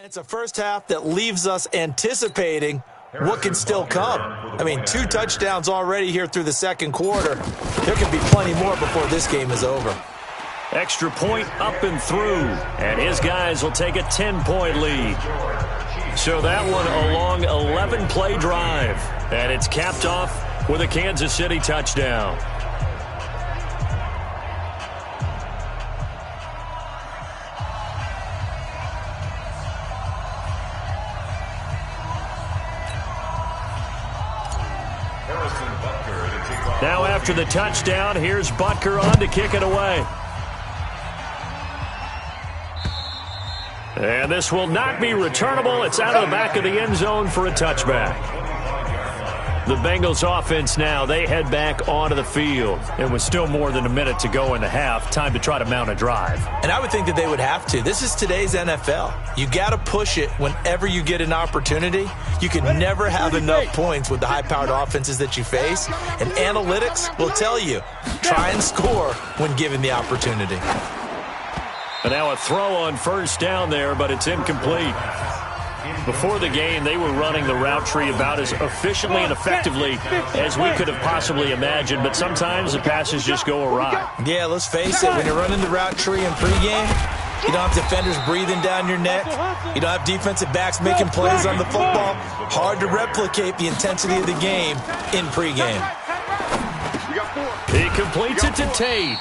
It's a first half that leaves us anticipating what can still come. I mean, 2 touchdowns already here through the second quarter. There could be plenty more before this game is over. Extra point up and through, and his guys will take a 10-point lead. So that one a long 11-play drive, and it's capped off with a Kansas City touchdown. Now after the touchdown, here's Butker on to kick it away. And this will not be returnable. It's out of the back of the end zone for a touchback. The Bengals offense now, they head back onto the field. And with still more than a minute to go in the half, time to try to mount a drive. And I would think that they would have to. This is today's NFL. You got to push it whenever you get an opportunity. You can never have enough points with the high-powered offenses that you face. And analytics will tell you, try and score when given the opportunity. And now a throw on first down there, but it's incomplete. Before the game, they were running the route tree about as efficiently and effectively as we could have possibly imagined, but sometimes the passes just go awry. Yeah, let's face it, when you're running the route tree in pregame, you don't have defenders breathing down your neck. You don't have defensive backs making plays on the football. Hard to replicate the intensity of the game in pregame. He completes it to Tate.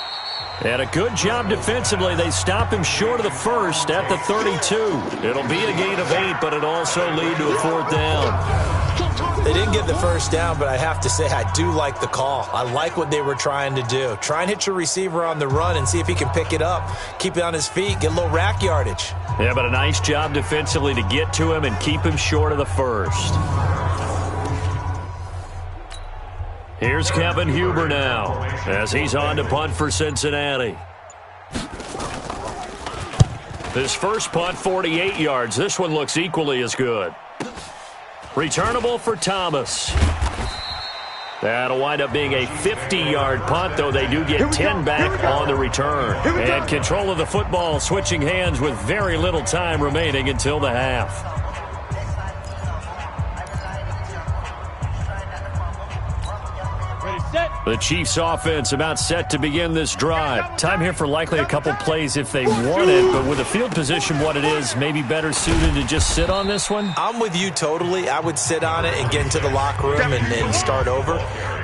And a good job defensively. They stop him short of the first at the 32. It'll be a gain of 8, but it'll also lead to a 4th down. They didn't get the first down, but I have to say I do like the call. I like what they were trying to do. Try and hit your receiver on the run and see if he can pick it up, keep it on his feet, get a little rack yardage. Yeah, but a nice job defensively to get to him and keep him short of the first. Here's Kevin Huber now as he's on to punt for Cincinnati. His first punt, 48 yards. This one looks equally as good. Returnable for Thomas. That'll wind up being a 50-yard punt, though they do get 10 back on the return. And control of the football switching hands with very little time remaining until the half. The Chiefs offense about set to begin this drive. Time here for likely a couple plays if they want it, but with the field position what it is, maybe better suited to just sit on this one? I'm with you totally. I would sit on it and get into the locker room and start over.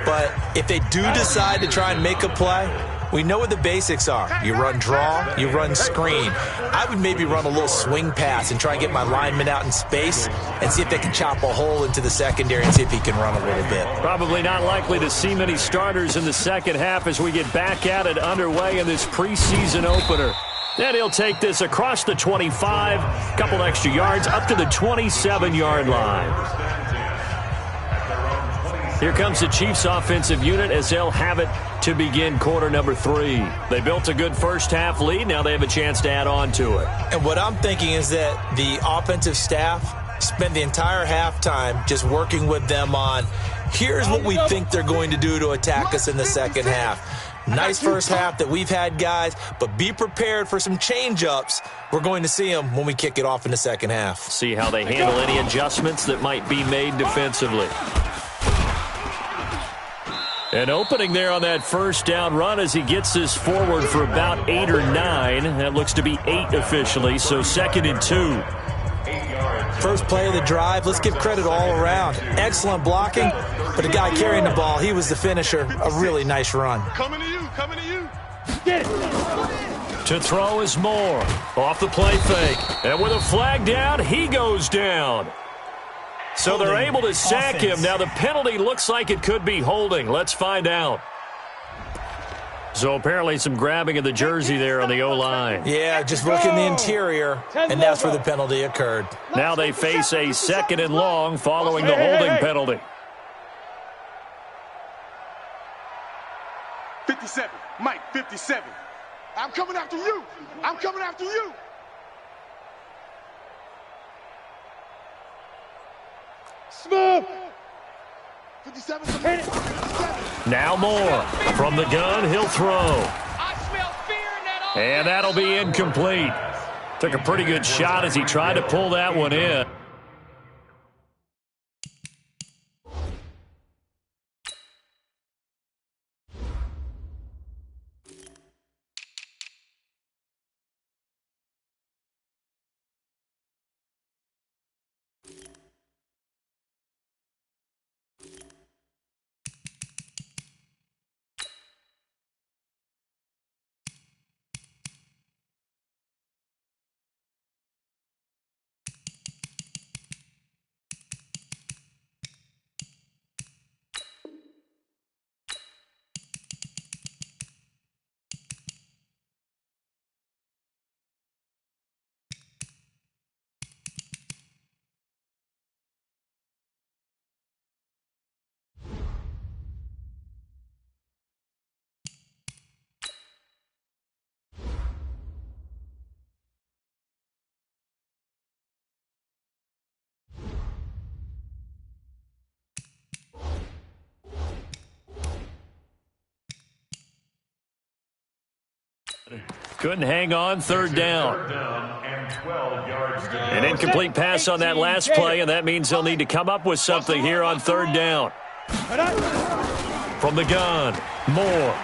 But if they do decide to try and make a play, we know what the basics are. You run draw, you run screen. I would maybe run a little swing pass and try and get my lineman out in space and see if they can chop a hole into the secondary and see if he can run a little bit. Couple not likely to see many starters in the second half as we get back at it underway in this preseason opener. Then he'll take this across the 25, couple extra yards up to the 27-yard line. Here comes the Chiefs offensive unit as they'll have it to begin quarter number 3. They built a good first half lead. Now they have a chance to add on to it. And what I'm thinking is that the offensive staff spend the entire halftime just working with them on, here's what we think they're going to do to attack us in the second half. Nice first half that we've had, guys, but be prepared for some change-ups. We're going to see them when we kick it off in the second half. See how they handle any adjustments that might be made defensively. An opening there on that first down run as he gets this forward for about 8 or 9. That looks to be 8 officially, so 2nd and 2. First play of the drive. Let's give credit all around. Excellent blocking, but the guy carrying the ball, he was the finisher. A really nice run. Coming to you, coming to you. Get it. To throw is Moore. Off the play fake. And with a flag down, he goes down. So they're able to sack him. Now the penalty looks like it could be holding. Let's find out. So apparently some grabbing of the jersey there on the O-line. Yeah, just look in the interior, and that's where the penalty occurred. Now they face a 2nd and long following the holding penalty. 57, Mike, 57. I'm coming after you. I'm coming after you. Smoke. 57. Now Moore. From the gun, he'll throw. I smell fear in that offense. And that'll be incomplete. Took a pretty good shot as he tried to pull that one in. Couldn't hang on, third down. An incomplete pass on that last play, and that means they'll need to come up with something here on third down. From the gun, Moore.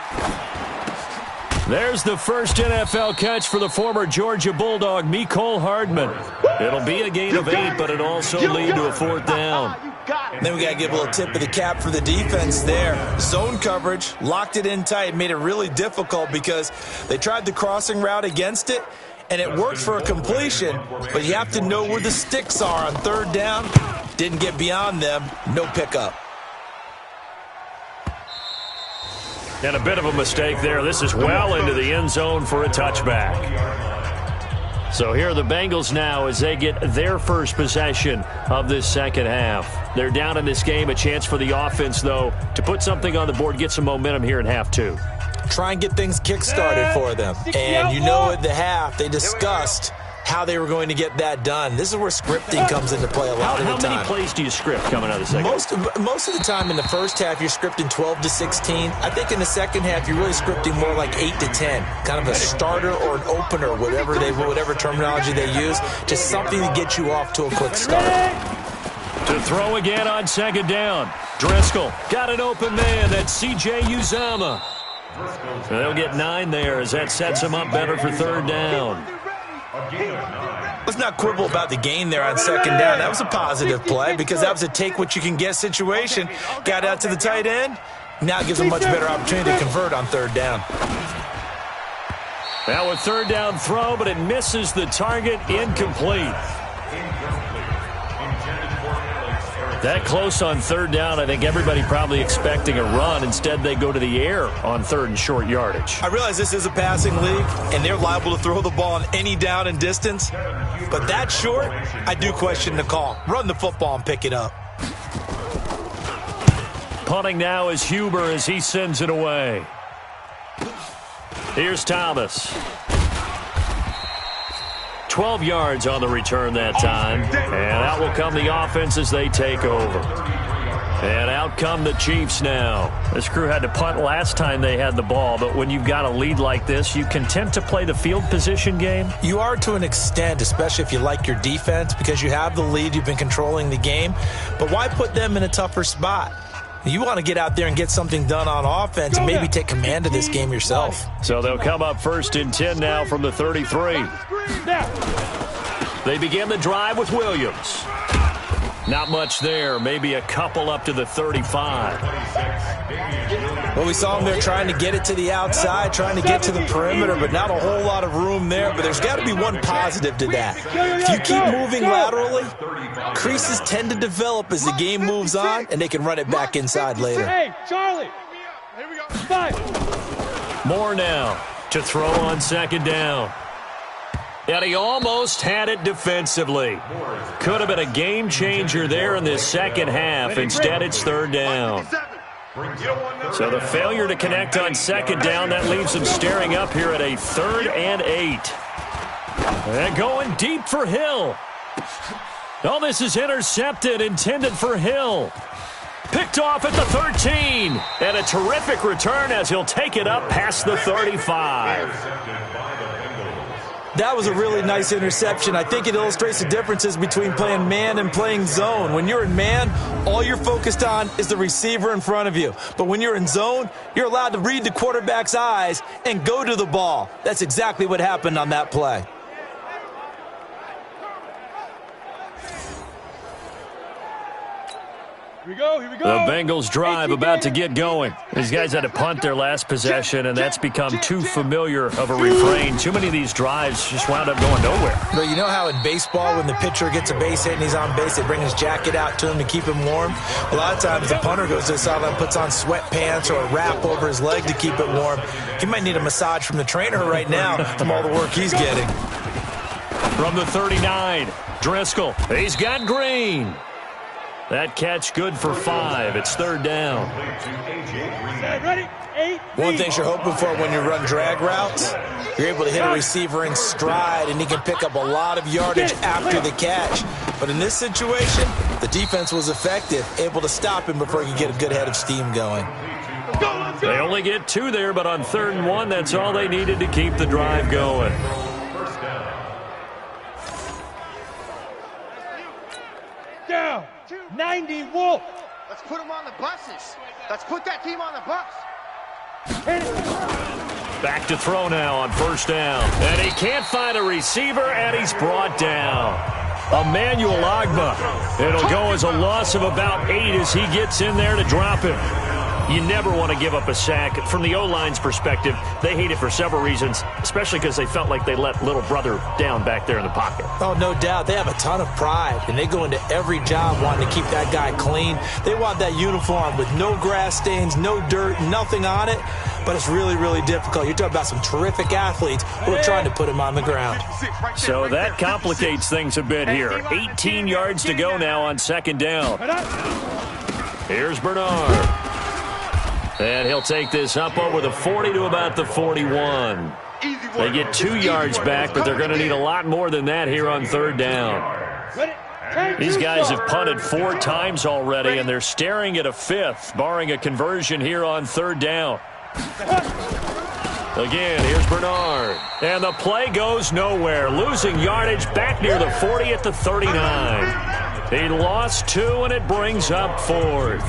There's the first NFL catch for the former Georgia Bulldog, Mecole Hardman. It'll be a gain of 8, but it also lead to a fourth down. Then we got to give a little tip of the cap for the defense there. Zone coverage, locked it in tight, made it really difficult because they tried the crossing route against it, and it worked for a completion, but you have to know where the sticks are on third down. Didn't get beyond them, no pickup. And a bit of a mistake there. This is well into the end zone for a touchback. So here are the Bengals now as they get their first possession of this second half. They're down in this game. A chance for the offense, though, to put something on the board, get some momentum here in half two. Try and get things kick-started for them. And you know at the half they discussed how they were going to get that done. This is where scripting comes into play a lot of the time. How many plays do you script coming out of the second half? Most of the time in the first half, you're scripting 12 to 16. I think in the second half, you're really scripting more like 8 to 10. Kind of a starter or an opener, whatever terminology they use. Just something to get you off to a quick start. To throw again on second down. Driscoll got an open man. That's C.J. Uzomah. They'll get 9 there as that sets them up better for third down. Let's not quibble about the gain there on second down. That was a positive play because that was a take-what-you-can-get situation. Got out to the tight end. Now it gives them a much better opportunity to convert on third down. Now a third down throw, but it misses the target. Incomplete. That close on third down, I think everybody probably expecting a run. Instead, they go to the air on third and short yardage. I realize this is a passing league, and they're liable to throw the ball on any down and distance. But that short, I do question the call. Run the football and pick it up. Punting now is Huber as he sends it away. Here's Thomas. 12 yards on the return that time. And out will come the offense as they take over. And out come the Chiefs now. This crew had to punt last time they had the ball, but when you've got a lead like this, you content to play the field position game? You are to an extent, especially if you like your defense, because you have the lead, you've been controlling the game. But why put them in a tougher spot? You want to get out there and get something done on offense and maybe take command of this game yourself. So they'll come up first and 10 now from the 33. They begin the drive with Williams. Not much there. Maybe a couple up to the 35. Well, we saw him there trying to get it to the outside, trying to get to the perimeter, but not a whole lot of room there. But there's got to be one positive to that. If you keep moving laterally, creases tend to develop as the game moves on, and they can run it back inside later. Hey, Charlie. Here we go. 5. More now to throw on second down. And he almost had it defensively. Could have been a game changer there in this second half. Instead, it's third down. So the failure to connect on second down, that leaves them staring up here at a 3rd and 8. And going deep for Hill. Oh, this is intercepted, intended for Hill. Picked off at the 13. And a terrific return as he'll take it up past the 35. That was a really nice interception. I think it illustrates the differences between playing man and playing zone. When you're in man, all you're focused on is the receiver in front of you. But when you're in zone, you're allowed to read the quarterback's eyes and go to the ball. That's exactly what happened on that play. Here we go, here we go. The Bengals drive about to get going. These guys had to punt their last possession, and that's become too familiar of a refrain. Too many of these drives just wound up going nowhere. But you know how in baseball, when the pitcher gets a base hit and he's on base, they bring his jacket out to him to keep him warm? A lot of times the punter goes to the sideline, puts on sweatpants or a wrap over his leg to keep it warm. He might need a massage from the trainer right now from all the work he's getting. From the 39, Driscoll. He's got Green. That catch good for 5. It's third down. Ready? 8. One thing you're hoping for when you run drag routes, you're able to hit a receiver in stride, and he can pick up a lot of yardage after the catch. But in this situation, the defense was effective, able to stop him before he could get a good head of steam going. They only get 2 there, but on 3rd and 1, that's all they needed to keep the drive going. Down. 90 Wolf. Let's put them on the buses. Let's put that team on the bus. Back to throw now on 1st down. And he can't find a receiver, and he's brought down. Emmanuel Agba. It'll go as a loss of about 8 as he gets in there to drop him. You never want to give up a sack. From the O-line's perspective, they hate it for several reasons, especially because they felt like they let little brother down back there in the pocket. Oh, no doubt. They have a ton of pride, and they go into every job wanting to keep that guy clean. They want that uniform with no grass stains, no dirt, nothing on it, but it's really, really difficult. You're talking about some terrific athletes who are trying to put him on the ground. So that complicates things a bit here. 18 yards to go now on 2nd down. Here's Bernard. And he'll take this up over the 40 to about the 41. They get 2 yards back, but they're going to need a lot more than that here on 3rd down. These guys have punted 4 times already, and they're staring at a 5th, barring a conversion here on 3rd down. Again, here's Bernard. And the play goes nowhere, losing yardage back near the 40 at the 39. He lost 2, and it brings up 4th.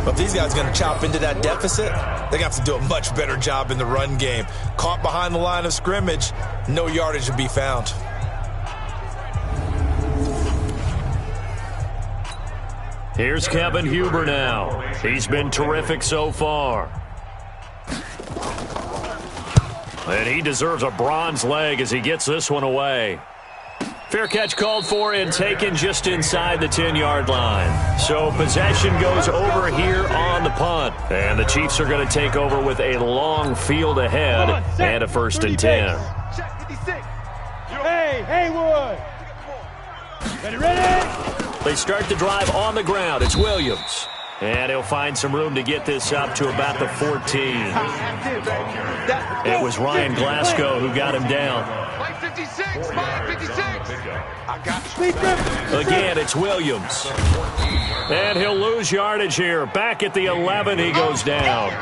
But if these guys are going to chop into that deficit, they're going to have to do a much better job in the run game. Caught behind the line of scrimmage, no yardage will be found. Here's Kevin Huber now. He's been terrific so far. And he deserves a bronze leg as he gets this one away. Fair catch called for and taken just inside the 10-yard line. So possession goes over here on the punt. And the Chiefs are going to take over with a long field ahead and a 1st and 10. Hey, Haywood. Ready? They start the drive on the ground. It's Williams. And he'll find some room to get this up to about the 14. It was Ryan Glasgow who got him down. Mike 56, Mike 56. I got you. Again, it's Williams. And he'll lose yardage here. Back at the 11, he goes down.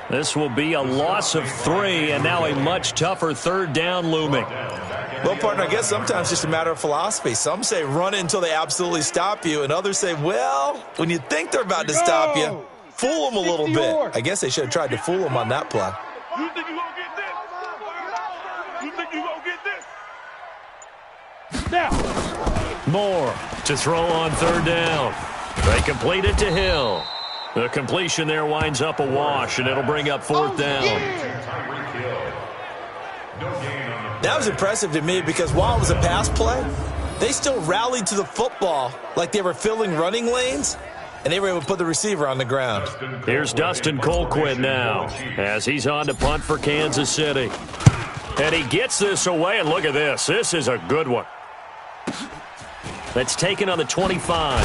This will be a loss of 3, and now a much tougher 3rd down looming. Well, partner, I guess sometimes it's just a matter of philosophy. Some say run it until they absolutely stop you, and others say, well, when you think they're about to stop you, fool them a little bit. I guess they should have tried to fool them on that play. You think you're going to get this? You think you're going to get this? Now. Moore to throw on 3rd down. They complete it to Hill. The completion there winds up a wash, and it'll bring up 4th down. That was impressive to me because while it was a pass play, they still rallied to the football like they were filling running lanes, and they were able to put the receiver on the ground. Here's Dustin Colquitt now as he's on to punt for Kansas City. And he gets this away, and look at this. This is a good one. That's taken on the 25.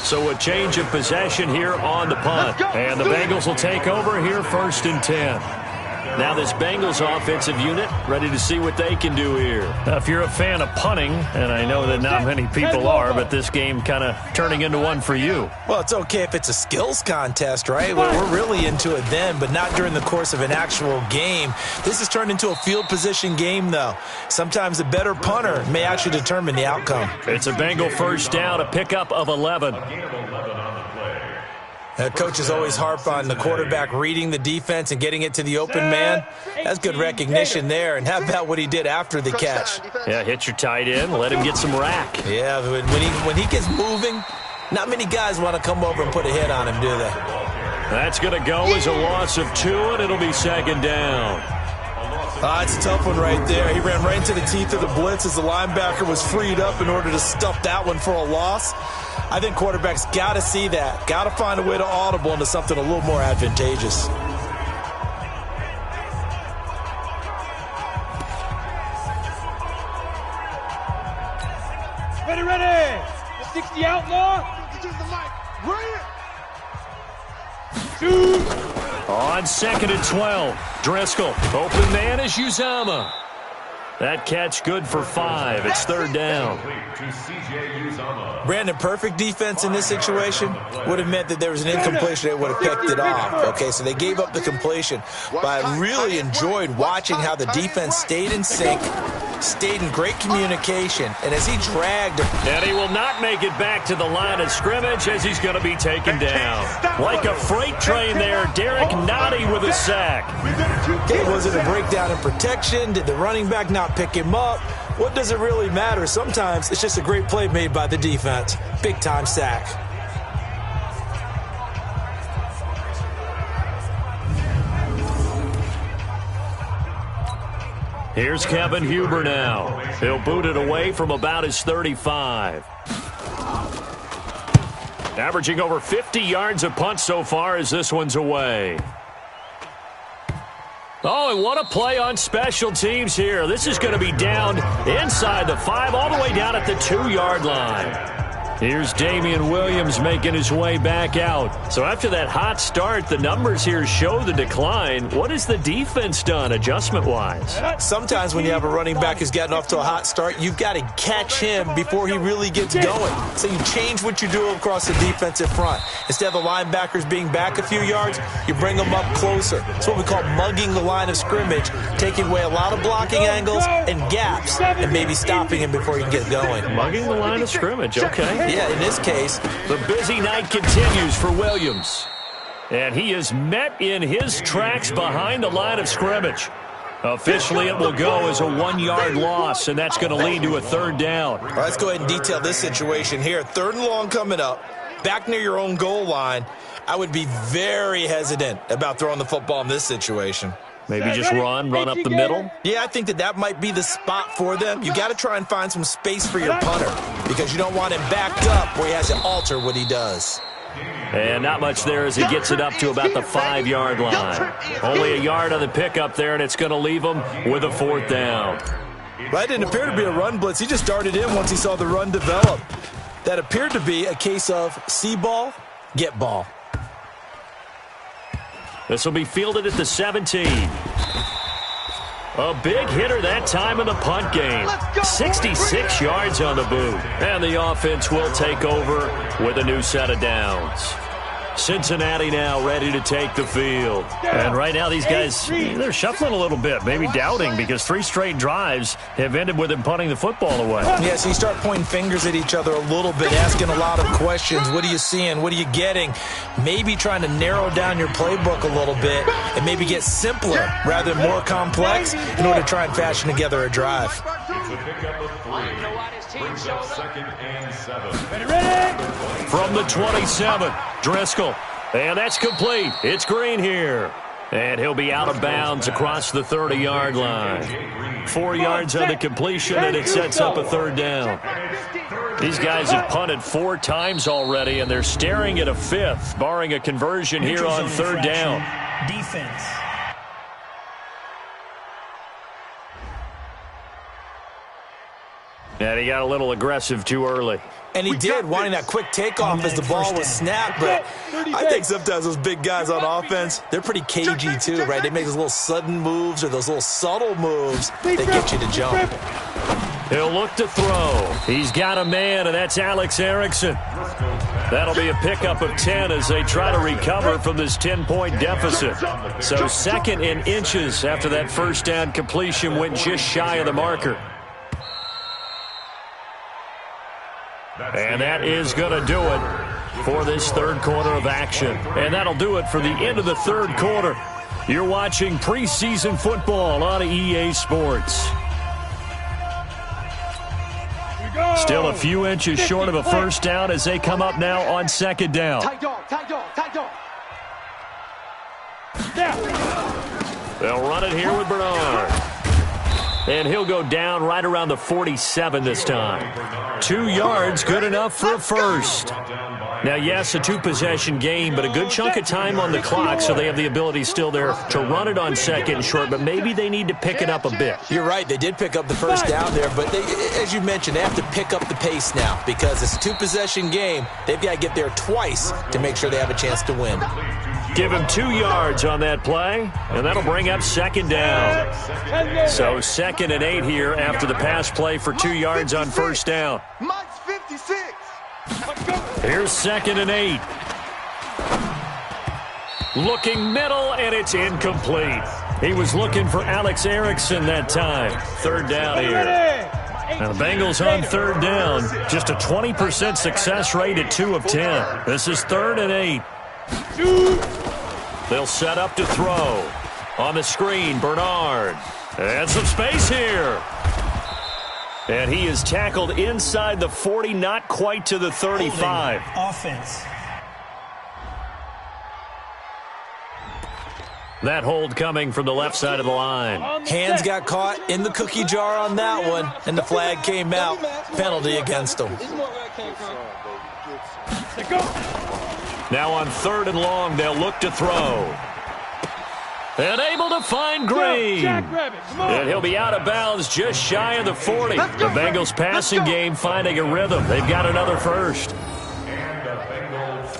So a change of possession here on the punt. And the Bengals will take over here 1st and 10. Now this Bengals offensive unit ready to see what they can do here. If you're a fan of punting, and I know that not many people are, but this game kind of turning into one for you. Well, it's okay if it's a skills contest, right? We're really into it then, but not during the course of an actual game. This has turned into a field position game, though. Sometimes the better punter may actually determine the outcome. It's a Bengal first down, a pickup of 11. Coaches always harp on the quarterback reading the defense and getting it to the open man. That's good recognition there. And how about what he did after the catch? Yeah, hit your tight end, let him get some rack. Yeah, when he gets moving, not many guys want to come over and put a hit on him, do they? That's going to go as a loss of 2, and it'll be second down. It's a tough one right there. He ran right into the teeth of the blitz as the linebacker was freed up in order to stuff that one for a loss. I think quarterbacks got to see that. Got to find a way to audible into something a little more advantageous. Ready. 60 outlaw. Shoot. On 2nd and 12, Driscoll. Open man is Uzama. That catch good for 5. It's 3rd down. Brandon, perfect defense in this situation would have meant that there was an incompletion that would have picked it off. Okay, so they gave up the completion. But I really enjoyed watching how the defense stayed in sync, stayed in great communication, and as he dragged him. And he will not make it back to the line of scrimmage as he's going to be taken down. Like a freight train there, Derek Nottie with a sack. Was it a breakdown in protection? Did the running back not pick him up? What does it really matter? Sometimes it's just a great play made by the defense. Big-time sack. Here's Kevin Huber now. He'll boot it away from about his 35. Averaging over 50 yards a punt so far as this one's away. Oh, and what a play on special teams here. This is going to be down inside the 5, all the way down at the 2-yard line. Here's Damian Williams making his way back out. So after that hot start, the numbers here show the decline. What has the defense done adjustment-wise? Sometimes when you have a running back who's gotten off to a hot start, you've got to catch him before he really gets going. So you change what you do across the defensive front. Instead of the linebackers being back a few yards, you bring them up closer. It's what we call mugging the line of scrimmage, taking away a lot of blocking angles and gaps, and maybe stopping him before he can get going. Mugging the line of scrimmage, okay. Yeah, in this case, the busy night continues for Williams. And he is met in his tracks behind the line of scrimmage. Officially, it will go as a 1-yard loss, and that's going to lead to a 3rd down. All right, let's go ahead and detail this situation here. 3rd and long coming up, back near your own goal line. I would be very hesitant about throwing the football in this situation. Maybe just run up the middle? Yeah, I think that might be the spot for them. You got to try and find some space for your punter because you don't want him backed up where he has to alter what he does. And not much there as he gets it up to about the 5-yard line. Only a yard on the pickup there, and it's going to leave him with a 4th down. That didn't appear to be a run blitz. He just darted in once he saw the run develop. That appeared to be a case of see ball, get ball. This will be fielded at the 17. A big hitter that time in the punt game. 66 yards on the boot. And the offense will take over with a new set of downs. Cincinnati now ready to take the field. And right now these guys, they're shuffling a little bit, maybe doubting, because 3 straight drives have ended with them punting the football away. Yeah, so you start pointing fingers at each other a little bit, asking a lot of questions. What are you seeing? What are you getting? Maybe trying to narrow down your playbook a little bit and maybe get simpler rather than more complex in order to try and fashion together a drive. It's a pickup of 3. Brings up 2nd and 7. Ready. From the 27, Driscoll. And that's complete. It's Green here. And he'll be out of bounds across the 30-yard line. 4 yards on the completion, and it sets up a 3rd down. These guys have punted 4 times already, and they're staring at a 5th, barring a conversion here on 3rd down. Defense. And he got a little aggressive too early. And he did, wanting that quick takeoff as the ball was snapped. But I think sometimes those big guys on offense, they're pretty cagey too, right? They make those little sudden moves or those little subtle moves that get you to jump. He'll look to throw. He's got a man, and that's Alex Erickson. That'll be a pickup of 10 as they try to recover from this 10-point deficit. So second in inches after that first down completion went just shy of the marker. And that is going to do it for this third quarter of action. And that'll do it for the end of the third quarter. You're watching preseason football on EA Sports. Still a few inches short of a first down as they come up now on second down. Tight dog. They'll run it here with Bernard. And he'll go down right around the 47 this time. 2 yards, good enough for a first. Now, yes, a two-possession game, but a good chunk of time on the clock, so they have the ability still there to run it on second and short, but maybe they need to pick it up a bit. You're right. They did pick up the first down there, but they, as you mentioned, they have to pick up the pace now because it's a two-possession game. They've got to get there twice to make sure they have a chance to win. Give him 2 yards on that play, and that'll bring up second down. So 2nd and 8 here after the pass play for 2 yards on first down. Mike's 56. Here's 2nd and 8. Looking middle, and it's incomplete. He was looking for Alex Erickson that time. Third down here. Now the Bengals on third down. Just a 20% success rate at 2 of 10. This is 3rd and 8. They'll set up to throw. On the screen, Bernard. And some space here. And he is tackled inside the 40, not quite to the 35. Offense. That hold coming from the left side of the line. Hands got caught in the cookie jar on that one, and the flag came out. Penalty against them. Now on 3rd and long, they'll look to throw. And able to find Green. And he'll be out of bounds just shy of the 40. The Bengals passing game finding a rhythm. They've got another first.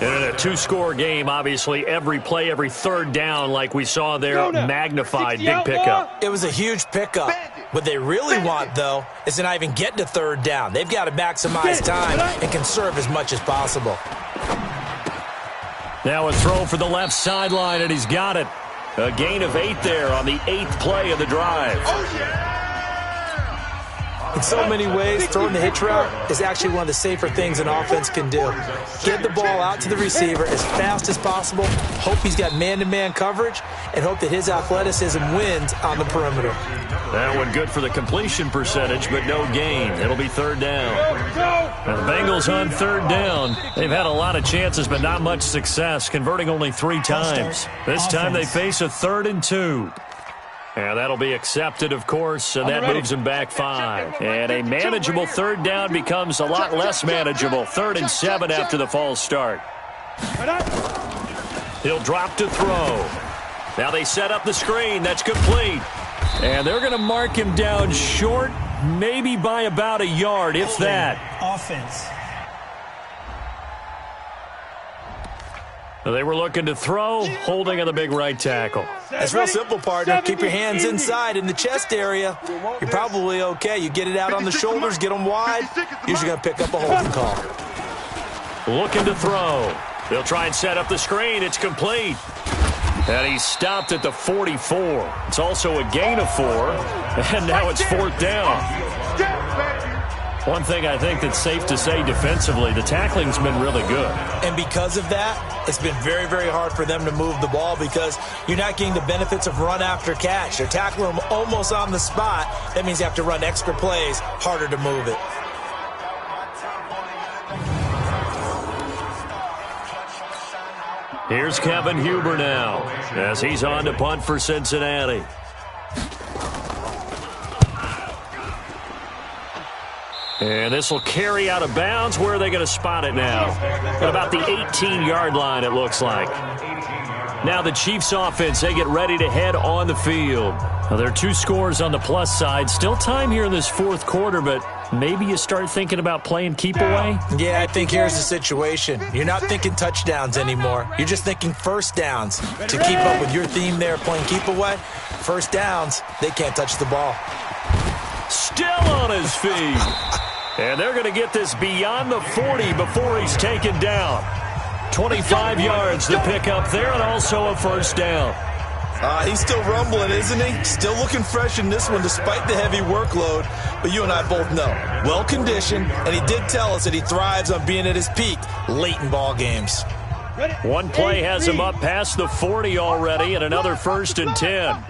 And in a 2-score game, obviously, every play, every third down, like we saw there, magnified. Big pickup. It was a huge pickup. What they really want, though, is to not even get to third down. They've got to maximize time and conserve as much as possible. Now a throw for the left sideline, and he's got it. A gain of 8 there on the 8th play of the drive. In so many ways, throwing the hitch route is actually one of the safer things an offense can do. Get the ball out to the receiver as fast as possible, hope he's got man-to-man coverage, and hope that his athleticism wins on the perimeter. That one good for the completion percentage, but no gain. It'll be 3rd down. Now the Bengals on 3rd down. They've had a lot of chances, but not much success, converting only 3 times. This time they face a 3rd and 2. And that'll be accepted, of course, and that moves them back 5. And a manageable 3rd down becomes a lot less manageable. 3rd and 7 after the false start. He'll drop to throw. Now they set up the screen. That's complete. And they're going to mark him down short, maybe by about a yard, if that. Offense. They were looking to throw, holding on the big right tackle. It's real simple, partner. Keep your hands inside in the chest area. You're probably okay. You get it out on the shoulders, get them wide. Usually going to pick up a holding call. Looking to throw. They'll try and set up the screen. It's complete. And he stopped at the 44. It's also a gain of 4. And now it's 4th down. One thing I think that's safe to say defensively, the tackling's been really good. And because of that, it's been very, very hard for them to move the ball because you're not getting the benefits of run after catch. They're tackling them almost on the spot. That means you have to run extra plays, harder to move it. Here's Kevin Huber now as he's on to punt for Cincinnati. And this will carry out of bounds. Where are they going to spot it now? At about the 18-yard line, it looks like. Now the Chiefs offense, they get ready to head on the field. Now, there are 2 scores on the plus side. Still time here in this fourth quarter, but maybe you start thinking about playing keep away? Yeah, I think here's the situation. You're not thinking touchdowns anymore. You're just thinking first downs. To keep up with your theme there, playing keep away, first downs, they can't touch the ball. Still on his feet. And they're going to get this beyond the 40 before he's taken down. 25 yards to pick up there, and also a first down. He's still rumbling, isn't he? Still looking fresh in this one despite the heavy workload. But you and I both know, well-conditioned, and he did tell us that he thrives on being at his peak late in ball games. One play has him up past the 40 already, and another 1st and 10.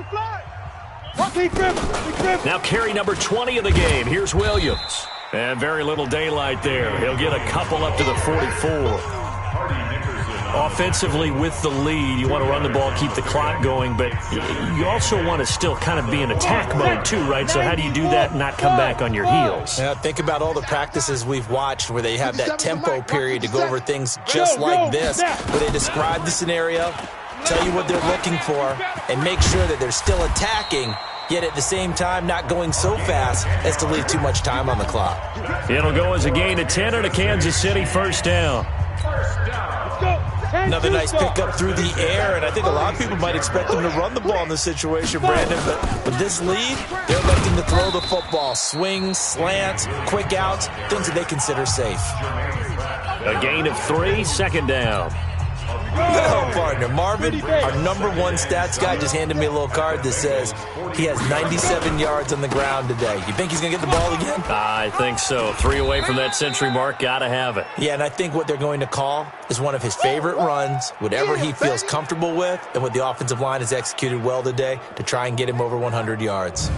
Now carry number 20 of the game. Here's Williams. And very little daylight there. He'll get a couple up to the 44. Offensively with the lead, you want to run the ball, keep the clock going, but you also want to still kind of be in attack mode too, right? So how do you do that and not come back on your heels? Yeah, think about all the practices we've watched where they have that tempo period to go over things just like this, where they describe the scenario, tell you what they're looking for, and make sure that they're still attacking, yet at the same time not going so fast as to leave too much time on the clock. It'll go as a gain of 10 and a Kansas City first down. Another nice pickup through the air, and I think a lot of people might expect them to run the ball in this situation, Brandon, but with this lead, they're electing to throw the football. Swings, slants, quick outs, things that they consider safe. A gain of 3, second down. No, partner. Marvin, our number 1 stats guy, just handed me a little card that says he has 97 yards on the ground today. You think he's going to get the ball again? I think so. 3 away from that century mark. Got to have it. Yeah, and I think what they're going to call is one of his favorite runs, whatever he feels comfortable with, and what the offensive line has executed well today to try and get him over 100 yards.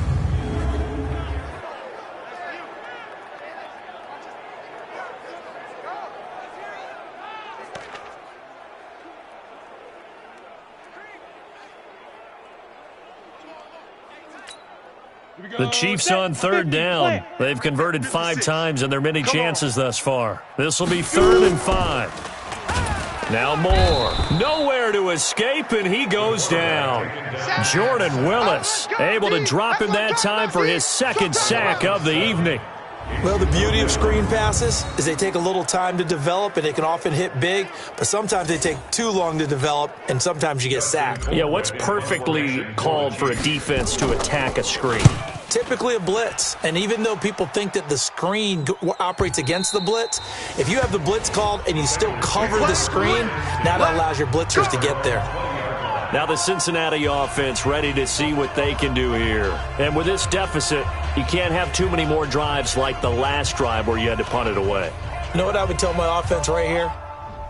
The Chiefs on third down. They've converted 5 times in their many chances thus far. This will be 3rd and 5. Now Moore. Nowhere to escape, and he goes down. Jordan Willis able to drop him that time for his 2nd sack of the evening. Well, the beauty of screen passes is they take a little time to develop, and they can often hit big, but sometimes they take too long to develop, and sometimes you get sacked. Yeah, what's perfectly called for a defense to attack a screen? Typically a blitz, and even though people think that the screen operates against the blitz, if you have the blitz called and you still cover the screen, now that allows your blitzers to get there. Now the Cincinnati offense ready to see what they can do here. And with this deficit, you can't have too many more drives like the last drive where you had to punt it away. You know what I would tell my offense right here?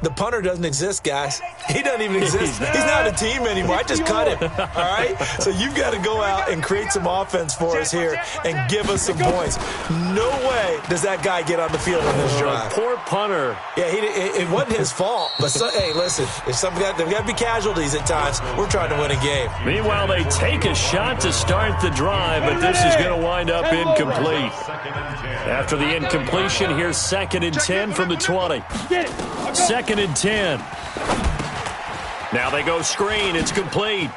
The punter doesn't exist, guys. He doesn't even exist. He's not a team anymore. I just cut him, all right? So you've got to go out and create some offense for us here and give us some points. No way does that guy get on the field on this drive. Poor punter. Yeah, it wasn't his fault. But, hey, listen, there's got to be casualties at times. We're trying to win a game. Meanwhile, they take a shot to start the drive, but this is going to wind up incomplete. After the incompletion, here's 2nd and 10 from the 20. 2nd and 10. Now they go screen. It's complete.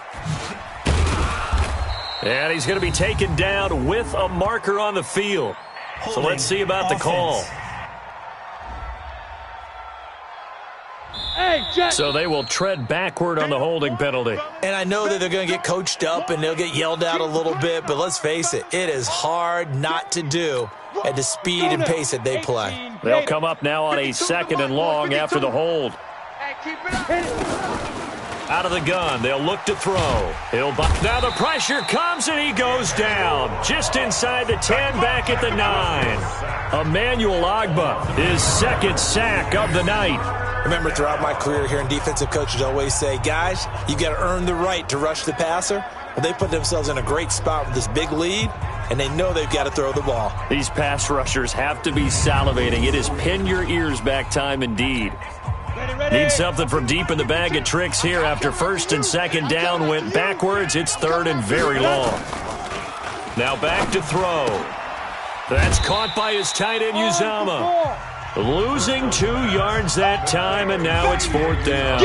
And he's going to be taken down with a marker on the field. So let's see about the call. So they will tread backward on the holding penalty. And I know that they're going to get coached up and they'll get yelled at a little bit, but let's face it, it is hard not to do at the speed and pace that they play. They'll come up now on a 2nd and long after the hold. Out of the gun, they'll look to throw. Now the pressure comes and he goes down. Just inside the 10, back at the 9. Emmanuel Ogbah, his 2nd sack of the night. Remember, throughout my career here in defensive coaches always say, guys, you got to earn the right to rush the passer. Well, they put themselves in a great spot with this big lead, and they know they've got to throw the ball. These pass rushers have to be salivating. It is pin your ears back time indeed. Need something from deep in the bag of tricks here after 1st and 2nd down went backwards. It's 3rd and very long. Now back to throw. That's caught by his tight end, Uzama. Losing 2 yards that time, and now it's 4th down.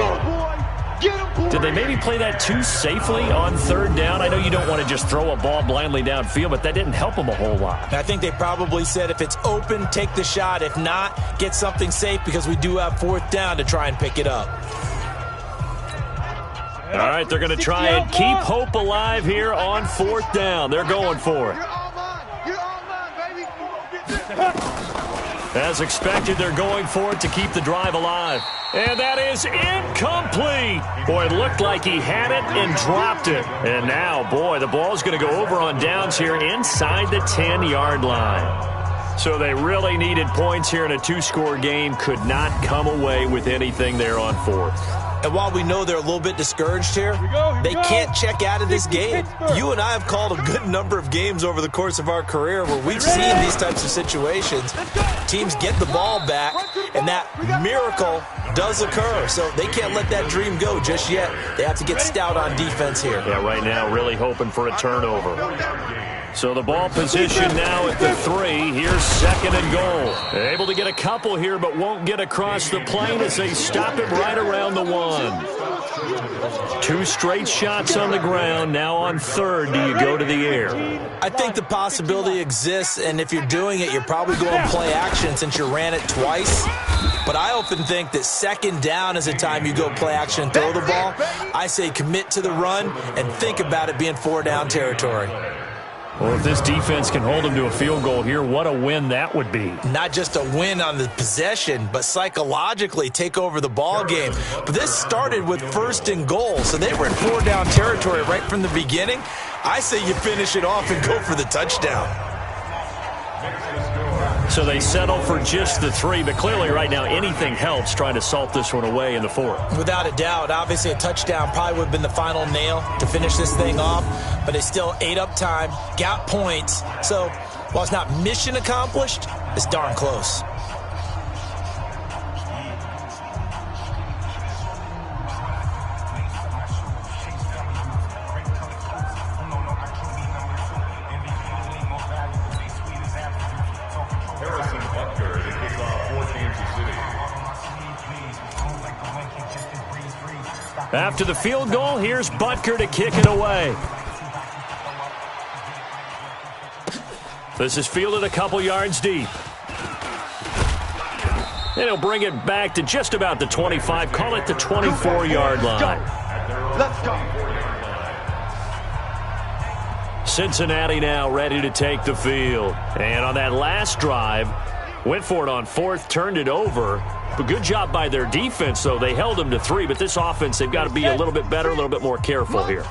Did they maybe play that too safely on third down? I know you don't want to just throw a ball blindly downfield, but that didn't help them a whole lot. I think they probably said if it's open, take the shot. If not, get something safe because we do have fourth down to try and pick it up. All right, they're going to try and keep hope alive here on fourth down. They're going for it. As expected, they're going for it to keep the drive alive. And that is incomplete. Boy, it looked like he had it and dropped it. And now, boy, the ball's going to go over on downs here inside the 10-yard line. So they really needed points here in a two-score game. Could not come away with anything there on fourth. And while we know they're a little bit discouraged here, they can't check out of this game. You and I have called a good number of games over the course of our career where we've seen these types of situations. Teams get the ball back, and that miracle does occur. So they can't let that dream go just yet. They have to get stout on defense here. Yeah, right now really hoping for a turnover. So the ball position now at the 3. Here's second and goal. Able to get a couple here, but won't get across the plane as they stop it right around the 1. 2 straight shots on the ground. Now on third, do you go to the air? I think the possibility exists, and if you're doing it, you're probably going play action since you ran it twice. But I often think that second down is a time you go play action and throw the ball. I say commit to the run and think about it being 4-down territory. Well, if this defense can hold them to a field goal here, what a win that would be. Not just a win on the possession, but psychologically take over the ball game. But this started with first and goal, so they were in 4-down territory right from the beginning. I say you finish it off and go for the touchdown. So they settle for just the 3, but clearly right now anything helps trying to salt this one away in the 4th. Without a doubt, obviously a touchdown probably would have been the final nail to finish this thing off, but they still ate up time, got points. So while it's not mission accomplished, it's darn close. After the field goal, here's Butker to kick it away. This is fielded a couple yards deep. And he'll bring it back to just about the 25, call it the 24-yard line. Let's go. Cincinnati now ready to take the field. And on that last drive, went for it on 4th, turned it over. But good job by their defense, though. They held them to 3, but this offense, they've got to be a little bit better, a little bit more careful here.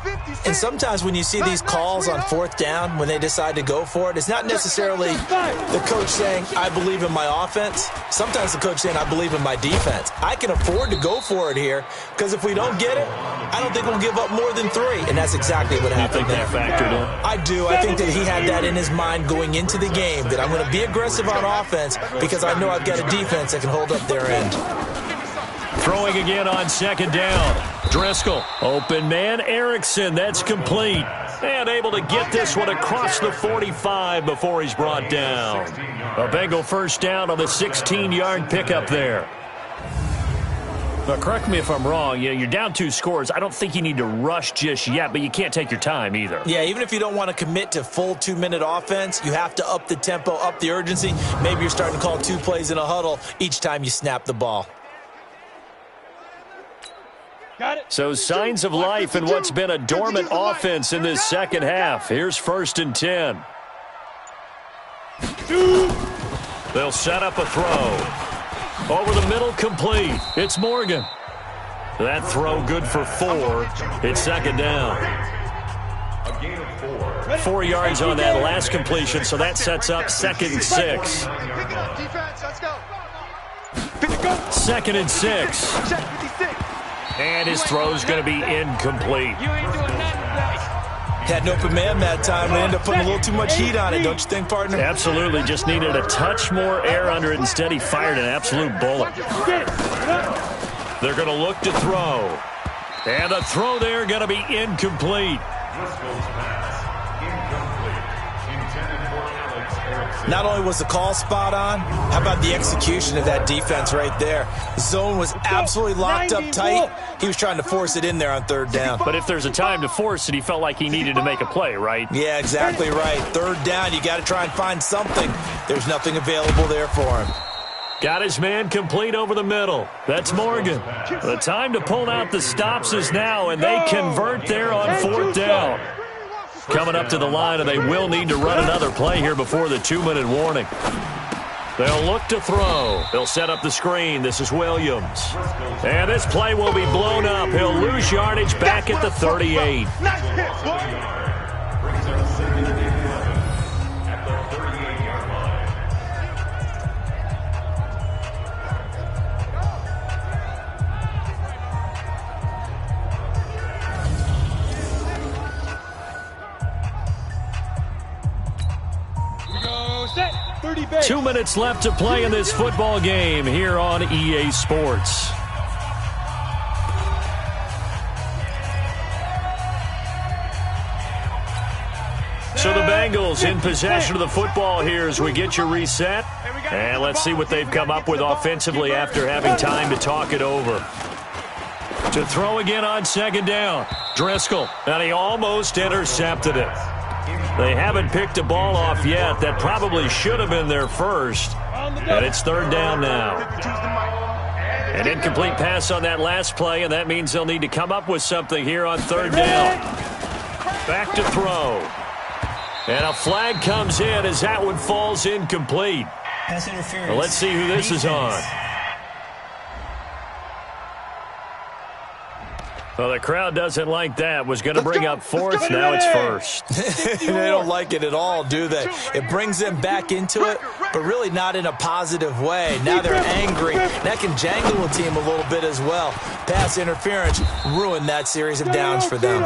And sometimes when you see these calls on 4th down, when they decide to go for it, it's not necessarily the coach saying, I believe in my offense. Sometimes the coach saying, I believe in my defense. I can afford to go for it here, because if we don't get it, I don't think we'll give up more than 3. And that's exactly what happened. You think that factored in? I do. I think that he had that in his mind going into the game, that I'm going to be aggressive on offense because I know I've got a defense that can hold up their end. Throwing again on second down. Driscoll, open man, Erickson, that's complete. And able to get this one across the 45 before he's brought down. A Bengal first down on the 16-yard pickup there. Now, correct me if I'm wrong. You're down 2 scores. I don't think you need to rush just yet, but you can't take your time either. Yeah, even if you don't want to commit to full 2-minute offense, you have to up the tempo, up the urgency. Maybe you're starting to call 2 plays in a huddle each time you snap the ball. Got it. So signs of life in what's been a dormant offense in this second half. Here's 1st and 10. They'll set up a throw. Over the middle, complete. It's Morgan. That throw good for 4. It's second down. A gain of 4. 4 yards on that last completion, so that sets up 2nd and 6. Pick it up, defense. Let's go. 2nd and 6. Check 56. And his throw's going to be incomplete. You ain't doing nothing today. Had an open man that time and ended up putting a little too much heat on it, don't you think, partner? Absolutely. Just needed a touch more air under it. Instead, he fired an absolute bullet. They're going to look to throw. And the throw there going to be incomplete. Driscoll's pass. Incomplete. Intended for Alex Not only was the call spot on, how about the execution of that defense right there? The zone was absolutely locked up tight. He was trying to force it in there on third down. But if there's a time to force it, he felt like he needed to make a play, right? Yeah, exactly right. Third down, you got to try and find something. There's nothing available there for him. Got his man complete over the middle. That's Morgan. The time to pull out the stops is now, and they convert there on fourth down. Coming up to the line, and they will need to run another play here before the 2-minute warning. They'll look to throw. They'll set up the screen. This is Williams. And this play will be blown up. He'll lose yardage back at the 38. Set. 30 base. 2 minutes left to play in this football game here on EA Sports. So the Bengals in possession of the football here as we get you reset. And let's see what they've come up with offensively after having time to talk it over. To throw again on second down. Driscoll, and he almost intercepted it. They haven't picked a ball off yet. That probably should have been their first. And it's third down now. An incomplete pass on that last play, and that means they'll need to come up with something here on third down. Back to throw. And a flag comes in as that one falls incomplete. Pass interference. Well, let's see who this is on. Well, the crowd doesn't like that. Was going to bring up fourth. Now it's first. They don't like it at all, do they? It brings them back into it, but really not in a positive way. Now they're angry. That can jangle a team a little bit as well. Pass interference ruined that series of downs for them.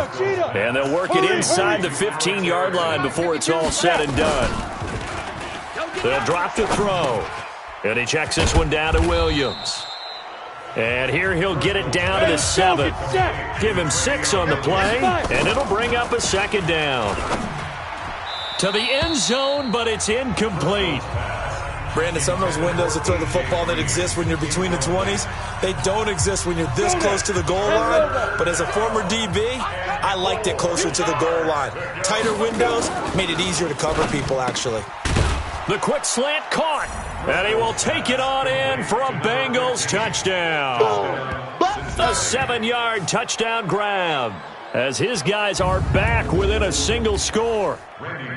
And they'll work it inside the 15-yard line before it's all said and done. They'll drop to throw. And he checks this one down to Williams. And here he'll get it down to the 7. Give him 6 on the play, and it'll bring up a second down. To the end zone, but it's incomplete. Brandon, some of those windows to throw the football that exist when you're between the 20s, they don't exist when you're this close to the goal line. But as a former DB, I liked it closer to the goal line. Tighter windows made it easier to cover people, actually. The quick slant caught, and he will take it on in for a Bengals touchdown. A 7-yard touchdown grab as his guys are back within a single score.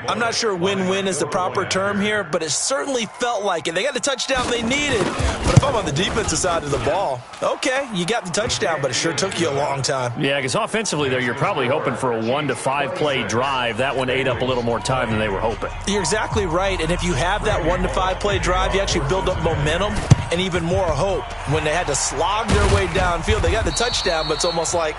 I'm not sure win-win is the proper term here, but it certainly felt like it. They got the touchdown they needed, but if I'm on the defensive side of the ball, okay, you got the touchdown, but it sure took you a long time. Yeah, because offensively there, you're probably hoping for a 1 to 5 play drive. That one ate up a little more time than they were hoping. You're exactly right, and if you have that 1 to 5 play drive, you actually build up momentum and even more hope. When they had to slog their way downfield, they got the touchdown, but it's almost like,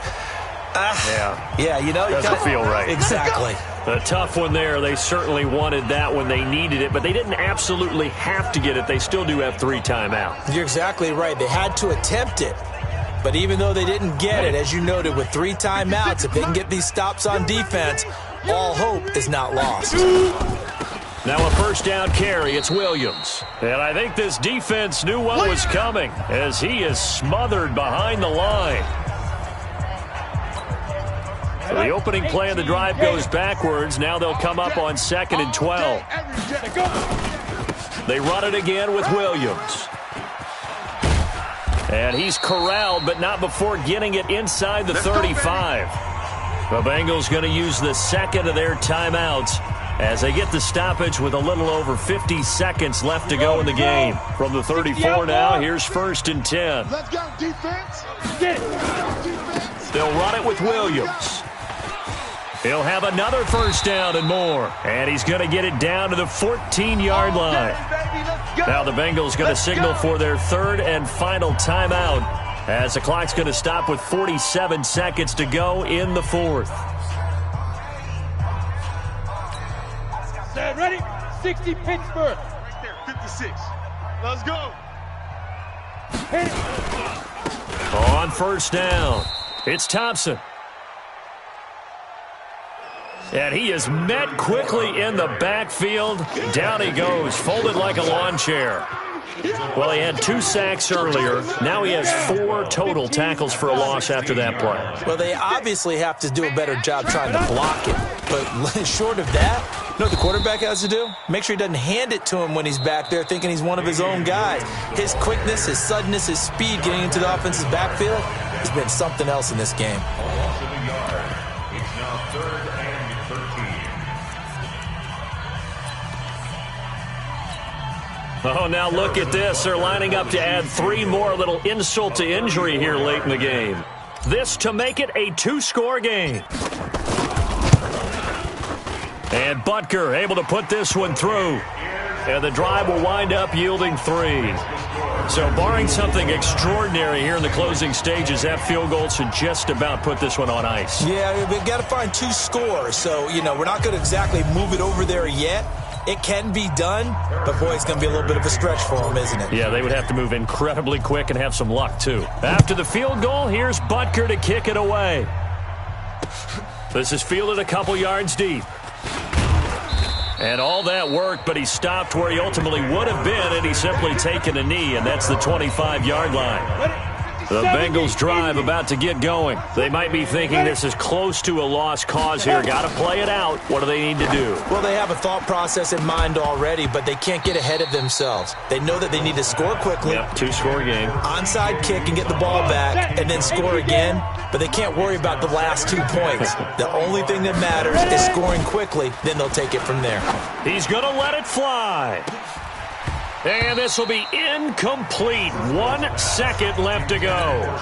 yeah, you know, doesn't feel right. Exactly. A tough one there. They certainly wanted that when they needed it, but they didn't absolutely have to get it. They still do have 3 timeouts. You're exactly right. They had to attempt it, but even though they didn't get it, as you noted, with 3 timeouts, if they can get these stops on defense, all hope is not lost. Now a first down carry. It's Williams. And I think this defense knew what was coming as he is smothered behind the line. So the opening play of the drive goes backwards. Now they'll come up on 2nd and 12. They run it again with Williams. And he's corralled, but not before getting it inside the 35. The Bengals going to use the second of their timeouts as they get the stoppage with a little over 50 seconds left to go in the game. From the 34 now, here's 1st and 10. Let's go, defense. They'll run it with Williams. He'll have another first down and more. And he's going to get it down to the 14-yard line. Now the Bengals going to signal for their 3rd and final timeout as the clock's going to stop with 47 seconds to go in the 4th. Set, ready? 60 Pittsburgh. Right there, 56. Let's go. Hit it. On first down, it's Thompson. And he is met quickly in the backfield. Down he goes, folded like a lawn chair. Well, he had 2 sacks earlier. Now he has 4 total tackles for a loss after that play. Well, they obviously have to do a better job trying to block it. But short of that, you know what the quarterback has to do? Make sure he doesn't hand it to him when he's back there thinking he's one of his own guys. His quickness, his suddenness, his speed getting into the offensive backfield has been something else in this game. It's now 3rd and 13. Oh, now look at this. They're lining up to add 3 more, a little insult to injury here late in the game. This to make it a 2-score game. And Butker able to put this one through. And the drive will wind up yielding 3. So barring something extraordinary here in the closing stages, that field goal should just about put this one on ice. Yeah, we've got to find 2 scores. So, we're not going to exactly move it over there yet. It can be done, but, boy, it's going to be a little bit of a stretch for them, isn't it? Yeah, they would have to move incredibly quick and have some luck, too. After the field goal, here's Butker to kick it away. This is fielded a couple yards deep. And all that worked, but he stopped where he ultimately would have been, and he's simply taken a knee, and that's the 25-yard line. The Bengals drive about to get going. They might be thinking this is close to a lost cause here. Got to play it out. What do they need to do? Well, they have a thought process in mind already, but they can't get ahead of themselves. They know that they need to score quickly. Yep, 2-score game. Onside kick and get the ball back, and then score again. But they can't worry about the last 2 points. The only thing that matters is scoring quickly. Then they'll take it from there. He's going to let it fly. And this will be incomplete. 1 second left to go.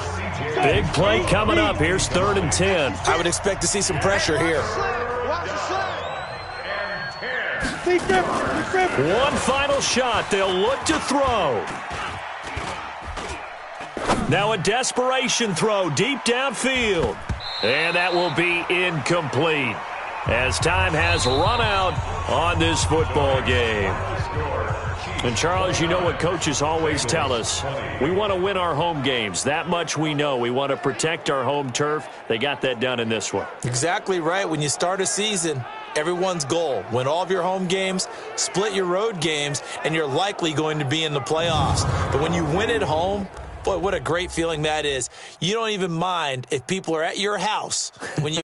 Big play coming up. Here's 3rd and 10. I would expect to see some pressure here. One final shot. They'll look to throw. Now a desperation throw deep downfield. And that will be incomplete as time has run out on this football game. And, Charles, you know what coaches always tell us. We want to win our home games. That much we know. We want to protect our home turf. They got that done in this one. Exactly right. When you start a season, everyone's goal, win all of your home games, split your road games, and you're likely going to be in the playoffs. But when you win at home, boy, what a great feeling that is. You don't even mind if people are at your house when you